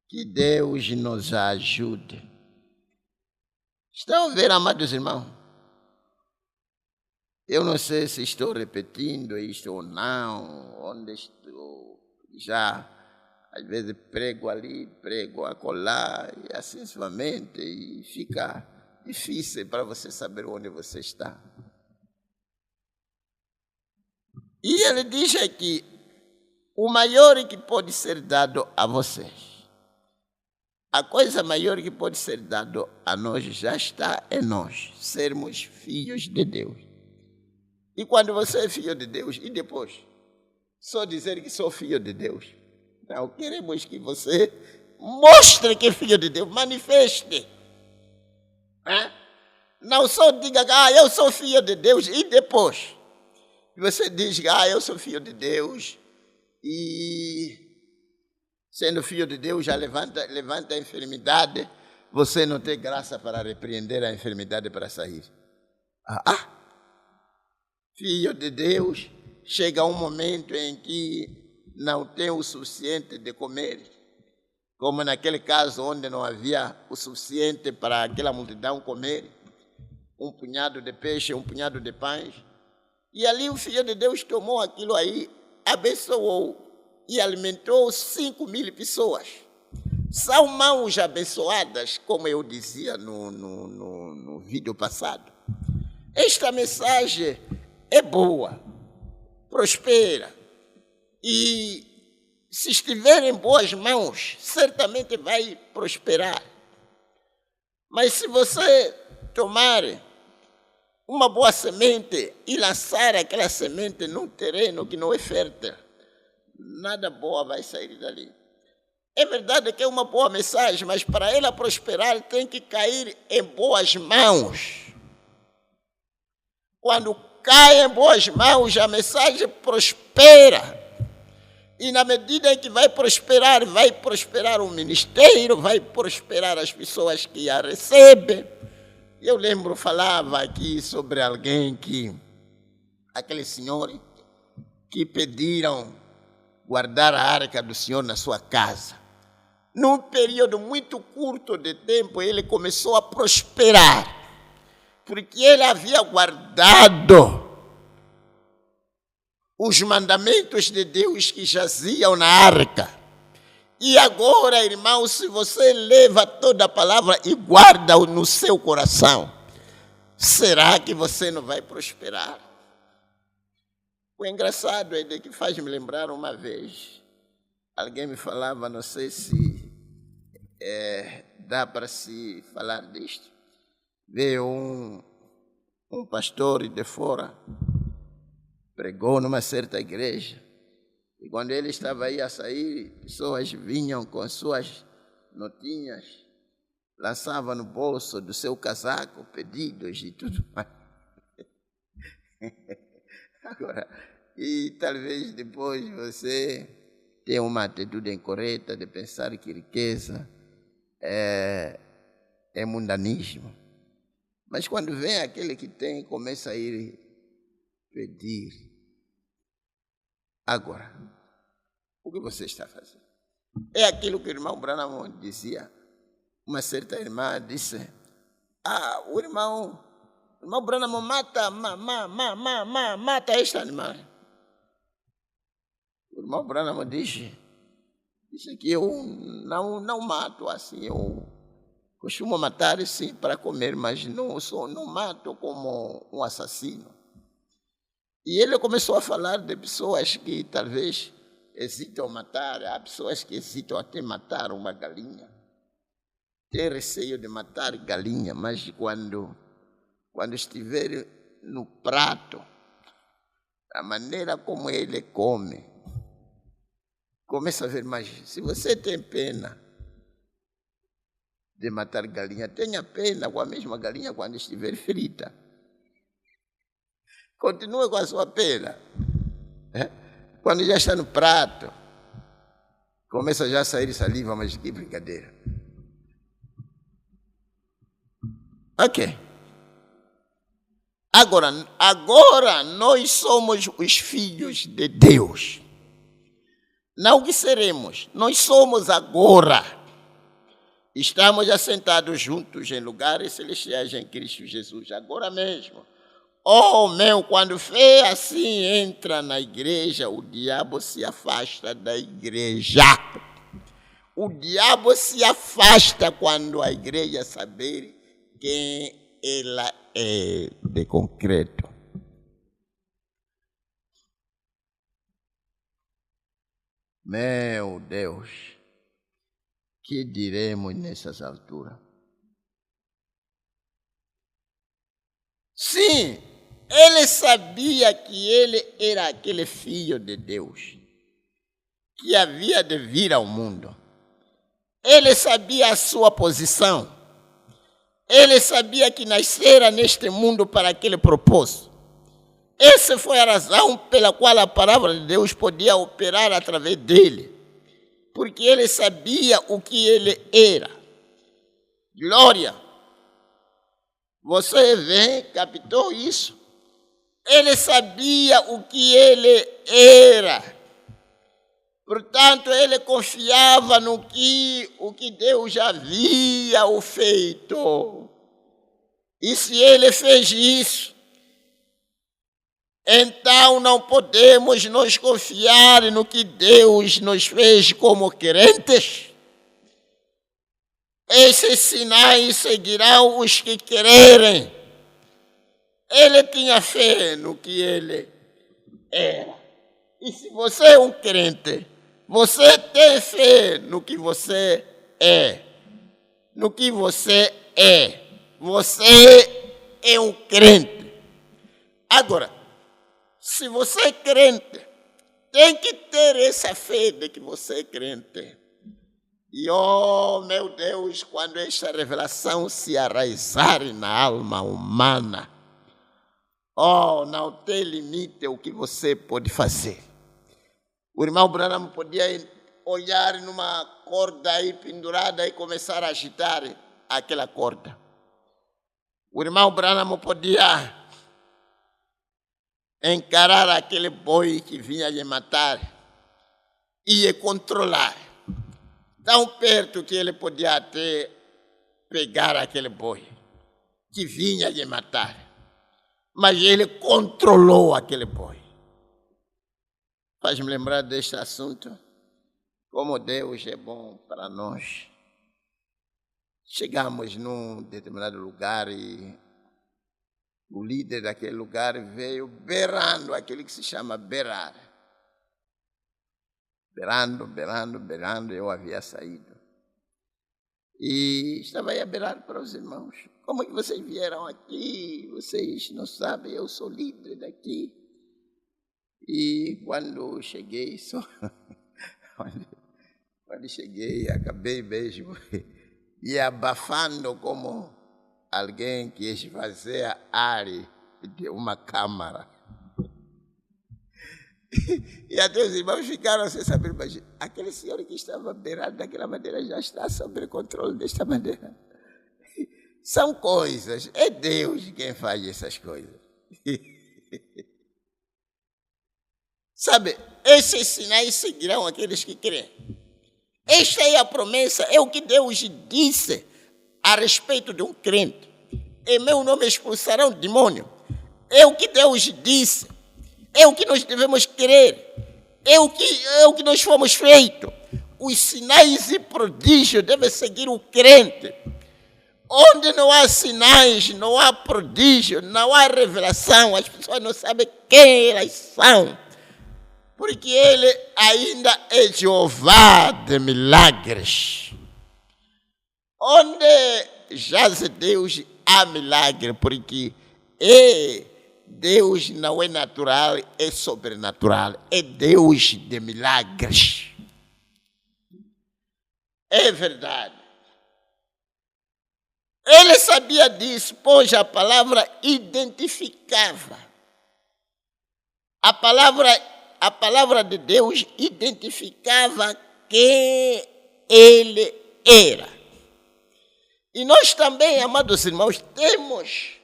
Que Deus nos ajude. Estão a ver, amados irmãos? Eu não sei se estou repetindo isto ou não, onde estou já, às vezes prego ali, prego acolá, e assim suavemente, e fica difícil para você saber onde você está. E ele diz aqui: o maior que pode ser dado a vocês, a coisa maior que pode ser dado a nós já está em nós, sermos filhos de Deus. E quando você é filho de Deus, e depois, só dizer que sou filho de Deus, Não, queremos que você mostre que é filho de Deus, manifeste. Não só diga, eu sou filho de Deus, e depois você diz, eu sou filho de Deus, e sendo filho de Deus já levanta a enfermidade, você não tem graça para repreender a enfermidade para sair. Filho de Deus, chega um momento em que não tem o suficiente de comer, como naquele caso onde não havia o suficiente para aquela multidão comer, um punhado de peixe, um punhado de pães, e ali o Filho de Deus tomou aquilo aí, abençoou e alimentou 5.000 pessoas. São mãos abençoadas, como eu dizia no vídeo passado. Esta mensagem é boa, prospera, e se estiver em boas mãos, certamente vai prosperar. Mas se você tomar uma boa semente e lançar aquela semente num terreno que não é fértil, nada boa vai sair dali. É verdade que é uma boa mensagem, mas para ela prosperar tem que cair em boas mãos. Quando cai em boas mãos, a mensagem prospera. E na medida em que vai prosperar o ministério, vai prosperar as pessoas que a recebem. Eu lembro, falava aqui sobre alguém aquele senhor que pediram guardar a arca do Senhor na sua casa. Num período muito curto de tempo, ele começou a prosperar, porque ele havia guardado os mandamentos de Deus que jaziam na arca. E agora, irmão, se você leva toda a palavra e guarda-o no seu coração, será que você não vai prosperar? O engraçado é de que faz-me lembrar uma vez, alguém me falava, não sei se dá para se falar disto, veio um pastor de fora, pregou numa certa igreja, e quando ele estava aí a sair, pessoas vinham com suas notinhas, lançavam no bolso do seu casaco pedidos e tudo mais. Agora, e talvez depois você tenha uma atitude incorreta de pensar que riqueza é mundanismo. Mas quando vem aquele que tem, começa a ir pedir. Agora, o que você está fazendo? É aquilo que o irmão Branham dizia. Uma certa irmã disse, o irmão Branham mata este animal. O irmão Branham disse que eu não mato assim, eu costumo matar sim para comer, mas não mato como um assassino. E ele começou a falar de pessoas que talvez hesitam matar, há pessoas que hesitam até matar uma galinha. Tem receio de matar galinha, mas quando estiver no prato, a maneira como ele come, começa a ver, mas se você tem pena de matar galinha, tenha pena com a mesma galinha quando estiver frita. Continue com a sua pena. Quando já está no prato, começa já a sair saliva, mas que brincadeira. Ok. Agora nós somos os filhos de Deus. Não que seremos, nós somos agora. Estamos assentados juntos em lugares celestiais em Cristo Jesus, agora mesmo. Quando fé assim entra na igreja, o diabo se afasta da igreja. O diabo se afasta quando a igreja saber quem ela é de concreto. Meu Deus, que diremos nessas alturas? Sim, ele sabia que ele era aquele filho de Deus. que havia de vir ao mundo. Ele sabia a sua posição. Ele sabia que nascera neste mundo para aquele propósito. Essa foi a razão pela qual a palavra de Deus podia operar através dele. Porque ele sabia o que ele era. Glória! Você vê, captou isso? Ele sabia o que ele era. Portanto, ele confiava no o que Deus já havia o feito. E se ele fez isso, então não podemos nos confiar no que Deus nos fez como crentes. Esses sinais seguirão os que quererem. Ele tinha fé no que ele era. E se você é um crente, você tem fé no que você é. No que você é. Você é um crente. Agora, se você é crente, tem que ter essa fé de que você é crente. E, oh, meu Deus, quando esta revelação se arraizar na alma humana, oh, não tem limite o que você pode fazer. O irmão Branham podia olhar numa corda aí pendurada e começar a agitar aquela corda. O irmão Branham podia encarar aquele boi que vinha lhe matar e controlar. Tão perto que ele podia até pegar aquele boi que vinha lhe matar. Mas ele controlou aquele boi. Faz-me lembrar deste assunto, como Deus é bom para nós. Chegamos num determinado lugar e o líder daquele lugar veio berrando, aquele que se chama berrar. Berrando, eu havia saído. E estava aí a berrar para os irmãos. Como é que vocês vieram aqui? Vocês não sabem, eu sou líder daqui. E quando cheguei, quando cheguei, acabei mesmo e abafando como alguém que esvazia ar de uma câmara. E até os irmãos ficaram sem saber, mas aquele senhor que estava beirado daquela maneira já está sob controle desta maneira. São coisas, é Deus quem faz essas coisas. Sabe, esses sinais seguirão aqueles que creem. Esta é a promessa, é o que Deus disse a respeito de um crente. Em meu nome expulsarão o demônio. É o que Deus disse. É o que nós devemos crer. É o que nós fomos feitos. Os sinais e prodígios devem seguir o crente. Onde não há sinais, não há prodígio, não há revelação, as pessoas não sabem quem elas são. Porque ele ainda é Jeová de milagres. Onde jaz Deus, há milagre, porque Deus não é natural, é sobrenatural. É Deus de milagres. É verdade. Ele sabia disso, pois a palavra identificava. A palavra de Deus identificava quem ele era. E nós também, amados irmãos, temos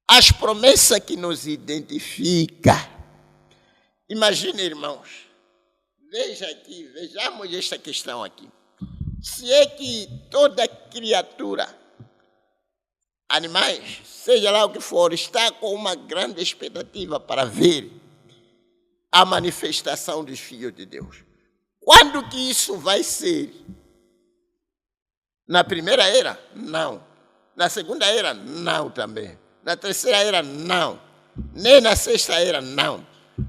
as promessas que nos identificam. Imagine, irmãos, vejamos esta questão aqui. Se é que toda criatura, animais, seja lá o que for, está com uma grande expectativa para ver a manifestação dos filhos de Deus. Quando que isso vai ser? Na primeira era? Não. Na segunda era? Não também. Na terceira era? Não. Nem na sexta era? Não.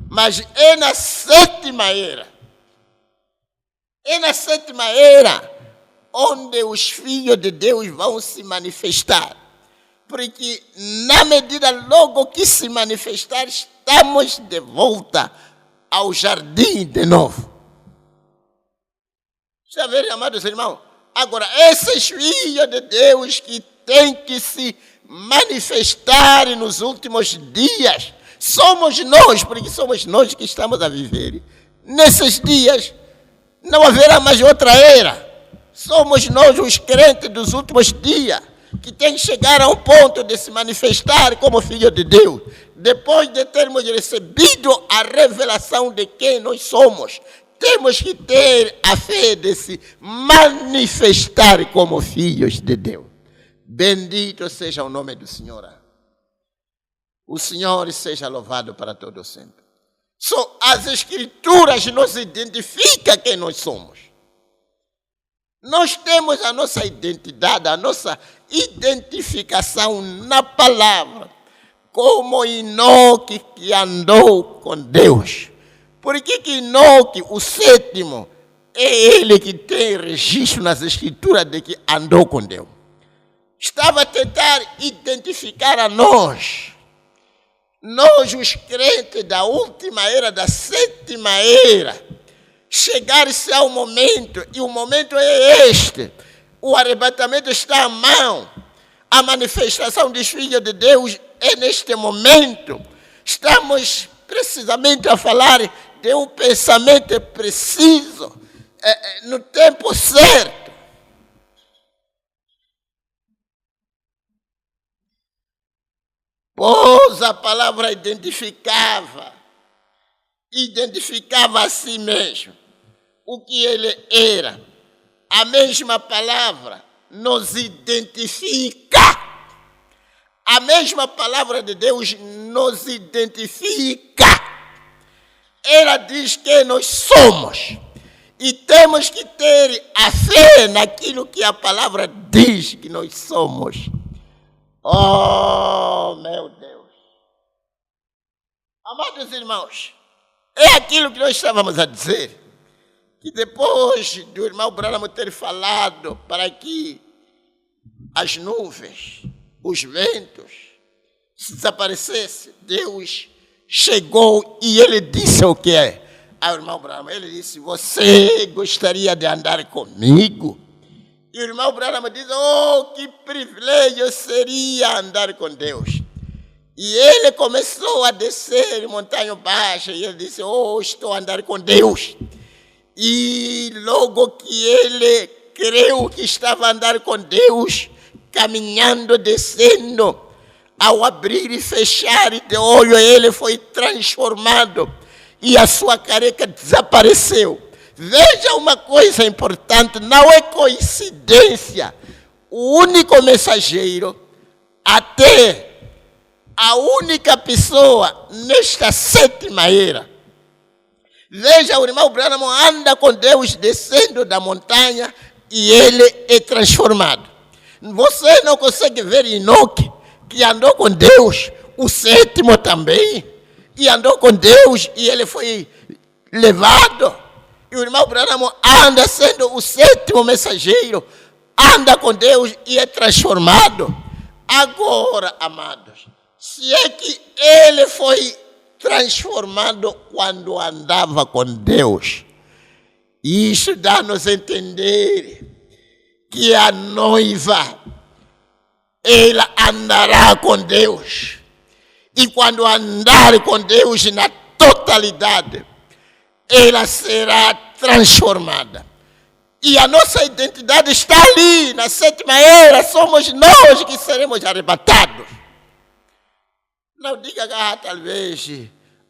Mas é na sétima era. É na sétima era onde os filhos de Deus vão se manifestar. Porque na medida logo que se manifestar, estamos de volta ao jardim de novo. Está vendo, amados irmãos? Agora, esses filhos de Deus que têm que se manifestar nos últimos dias, somos nós, porque somos nós que estamos a viver. Nesses dias, não haverá mais outra era. Somos nós os crentes dos últimos dias, que tem que chegar a um ponto de se manifestar como filho de Deus, depois de termos recebido a revelação de quem nós somos. Temos que ter a fé de se manifestar como filhos de Deus. Bendito seja o nome do Senhor. O Senhor seja louvado para todo sempre. Só as Escrituras nos identificam quem nós somos. Nós temos a nossa identidade, a nossa identificação na palavra, como Enoque que andou com Deus. Por que Enoque, o sétimo, é ele que tem registro nas Escrituras de que andou com Deus? Estava a tentar identificar a nós, os crentes da última era, da sétima era, chegar-se ao momento, e o momento é este: o arrebatamento está à mão, a manifestação dos filhos de Deus é neste momento. Estamos precisamente a falar de um pensamento preciso, no tempo certo. Pois a palavra identificava a si mesmo o que ele era. A mesma palavra nos identifica. A mesma palavra de Deus nos identifica. Ela diz que nós somos. E temos que ter a fé naquilo que a palavra diz que nós somos. Oh, meu Deus. Amados irmãos, é aquilo que nós estávamos a dizer, que depois do irmão Branham ter falado para que as nuvens, os ventos, se desaparecessem, Deus chegou e ele disse o que é? Ao irmão Branham, ele disse: você gostaria de andar comigo? E o irmão Branham diz: oh, que privilégio seria andar com Deus. E ele começou a descer montanha baixa, e ele disse: oh, estou a andar com Deus. E logo que ele creu que estava a andar com Deus, caminhando, descendo, ao abrir e fechar de olho, ele foi transformado e a sua careca desapareceu. Veja uma coisa importante, não é coincidência. O único mensageiro, até a única pessoa nesta sétima era. Veja, o irmão Branham anda com Deus descendo da montanha e ele é transformado. Você não consegue ver Enoque, que andou com Deus, o sétimo também, e andou com Deus e ele foi levado. E o irmão Branham anda sendo o sétimo mensageiro, anda com Deus e é transformado. Agora, amados, se é que ele foi transformado quando andava com Deus, isso dá-nos a entender que a noiva, ela andará com Deus. E quando andar com Deus na totalidade, ela será transformada. E a nossa identidade está ali, na sétima era, somos nós que seremos arrebatados. Não diga que talvez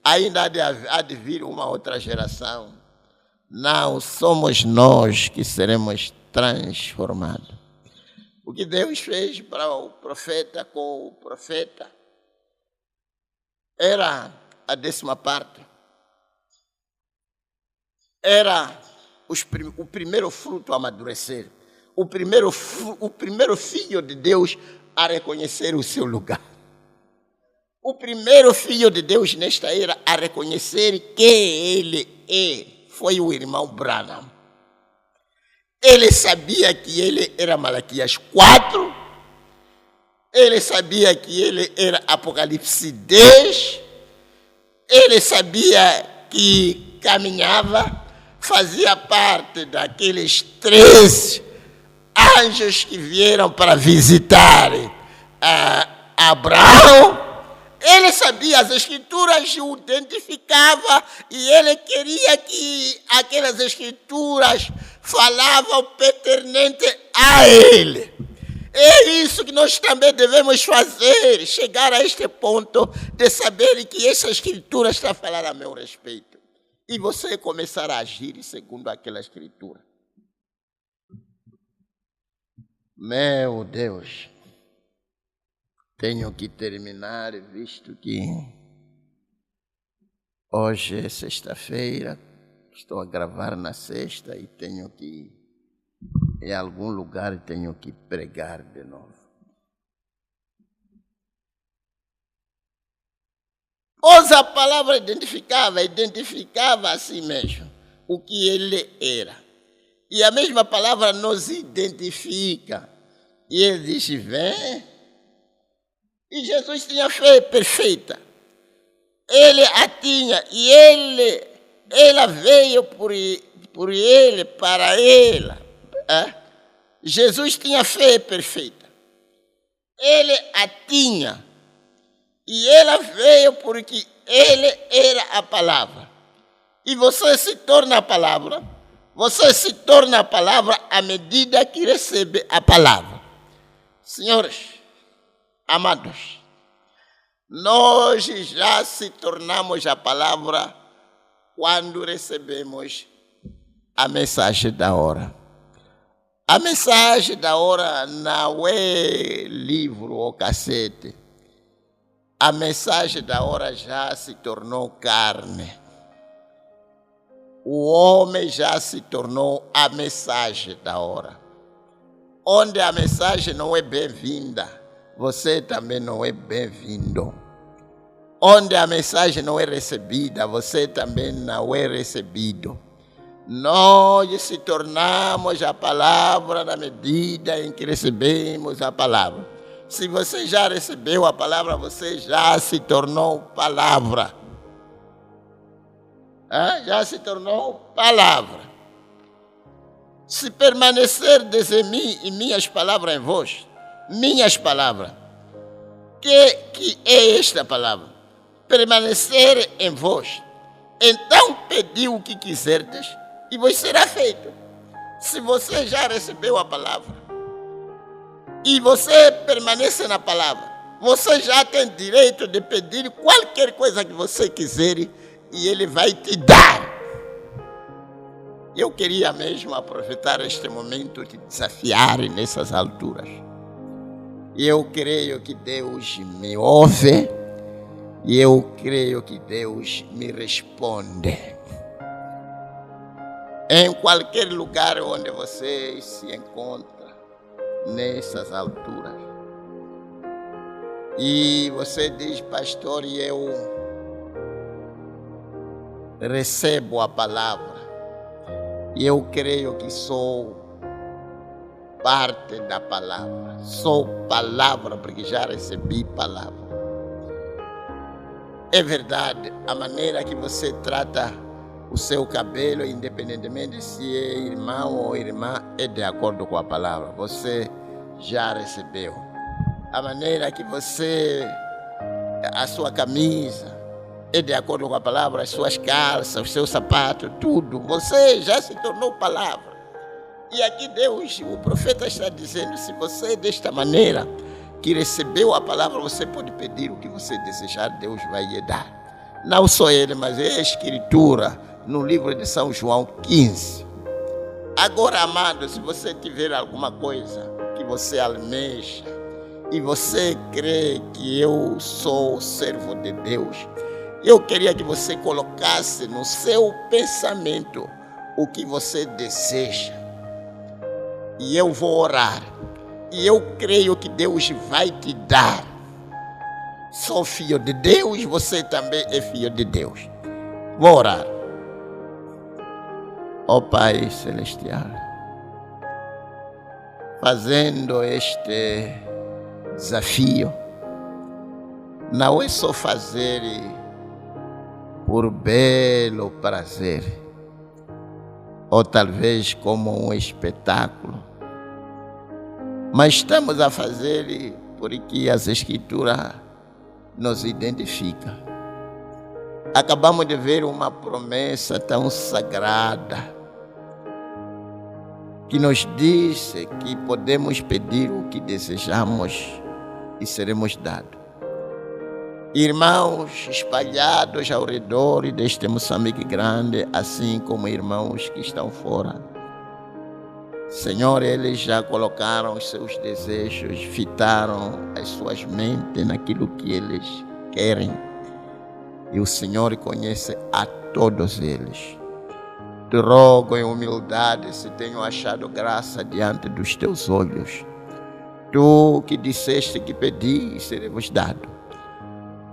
ainda há de vir uma outra geração. Não, somos nós que seremos transformados. O que Deus fez para o profeta com o profeta era a 10ª parte. Era o primeiro fruto a amadurecer. O primeiro filho de Deus a reconhecer o seu lugar. O primeiro filho de Deus nesta era a reconhecer quem ele é, foi o irmão Branham. Ele sabia que ele era Malaquias 4, ele sabia que ele era Apocalipse 10, ele sabia que caminhava fazia parte daqueles 13 anjos que vieram para visitar Abraão. Ele sabia, as escrituras o identificavam e ele queria que aquelas escrituras falavam pertinente a ele. É isso que nós também devemos fazer, chegar a este ponto de saber que essa escritura está a falar a meu respeito. E você começar a agir segundo aquela escritura. Meu Deus. Tenho que terminar, visto que hoje é sexta-feira, estou a gravar na sexta e tenho que ir em algum lugar e tenho que pregar de novo. Pois a palavra identificava a si mesmo o que ele era. E a mesma palavra nos identifica. E ele diz, vem. E Jesus tinha fé perfeita. Ele a tinha e ela veio por ele, para ela. Jesus tinha fé perfeita. Ele a tinha e ela veio porque ele era a palavra. E você se torna a palavra. Você se torna a palavra à medida que recebe a palavra. Senhores, amados, nós já se tornamos a palavra quando recebemos a mensagem da hora. A mensagem da hora não é livro ou cassete. A mensagem da hora já se tornou carne. O homem já se tornou a mensagem da hora. Onde a mensagem não é bem-vinda, você também não é bem-vindo. Onde a mensagem não é recebida, você também não é recebido. Nós se tornamos a palavra na medida em que recebemos a palavra. Se você já recebeu a palavra, você já se tornou palavra. Já se tornou palavra. Se permanecerdes em mim e minhas palavras em vós, minhas palavras. Que é esta palavra? Permanecer em vós. Então pedi o que quiserdes e vos será feito. Se você já recebeu a palavra e você permanece na palavra, você já tem direito de pedir qualquer coisa que você quiser e ele vai te dar. Eu queria mesmo aproveitar este momento de desafiar nessas alturas. Eu creio que Deus me ouve e eu creio que Deus me responde. Em qualquer lugar onde você se encontra nessas alturas. E você diz, pastor, e eu recebo a palavra. E eu creio que sou parte da palavra. Sou palavra porque já recebi palavra. É verdade, a maneira que você trata o seu cabelo, independentemente se é irmão ou irmã, é de acordo com a palavra. Você já recebeu. A maneira que você, a sua camisa, é de acordo com a palavra, as suas calças, os seus sapatos, tudo. Você já se tornou palavra. E aqui Deus, o profeta está dizendo, se você desta maneira que recebeu a palavra, você pode pedir o que você desejar, Deus vai lhe dar. Não só ele, mas é a escritura no livro de São João 15. Agora, amado, se você tiver alguma coisa que você almeja e você crê que eu sou servo de Deus, eu queria que você colocasse no seu pensamento o que você deseja. E eu vou orar. E eu creio que Deus vai te dar. Sou filho de Deus, você também é filho de Deus. Vou orar. Ó Pai Celestial, fazendo este desafio, não é só fazer por belo prazer, ou talvez como um espetáculo, mas estamos a fazer porque as Escrituras nos identificam. Acabamos de ver uma promessa tão sagrada que nos diz que podemos pedir o que desejamos e seremos dados. Irmãos espalhados ao redor deste Moçambique grande, assim como irmãos que estão fora, Senhor, eles já colocaram os seus desejos, fitaram as suas mentes naquilo que eles querem. E o Senhor conhece a todos eles. Te rogo em humildade, se tenho achado graça diante dos teus olhos. Tu que disseste que pedi e seremos dado.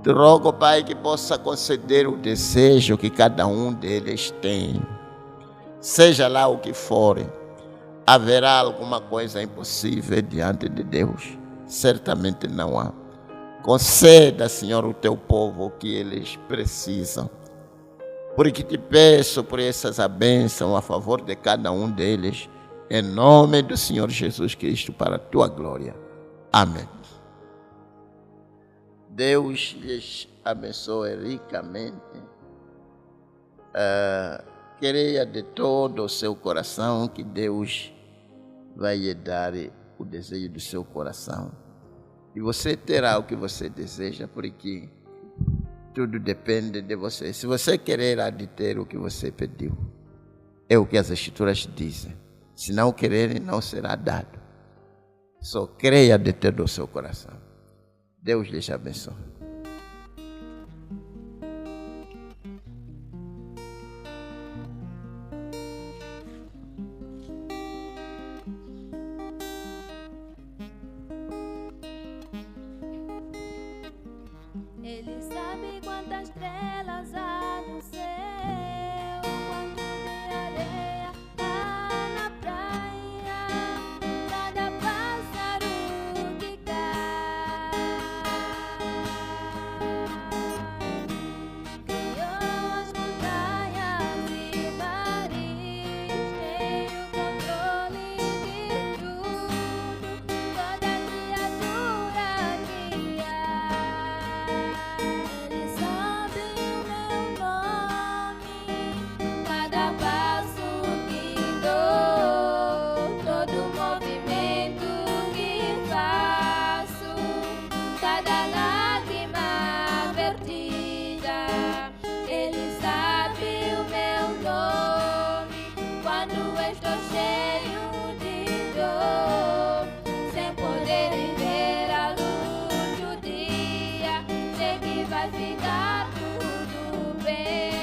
Te rogo, Pai, que possa conceder o desejo que cada um deles tem. Seja lá o que for, haverá alguma coisa impossível diante de Deus? Certamente não há. Conceda, Senhor, o teu povo o que eles precisam. Porque te peço por essas bênçãos a favor de cada um deles, em nome do Senhor Jesus Cristo, para a tua glória. Amém. Deus lhes abençoe ricamente. Creia de todo o seu coração que Deus vai lhe dar o desejo do seu coração. E você terá o que você deseja, porque tudo depende de você. Se você querer, há de ter o que você pediu. É o que as Escrituras dizem. Se não querer, não será dado. Só creia de todo o seu coração. Deus lhes abençoe. Ele sabe quantas estrelas há no céu, quanto de areia há na praia, cada pássaro que cai. Criou as montanhas e mares, tem o controle de tudo, toda criatura que há. Ele sabe o meu nome, cada passo que dou, todo movimento que faço, cada lágrima vertida. Ele sabe o meu nome, quando estou cheio de dor, sem poder ver a luz do dia. Sei que vai ficar tudo bem.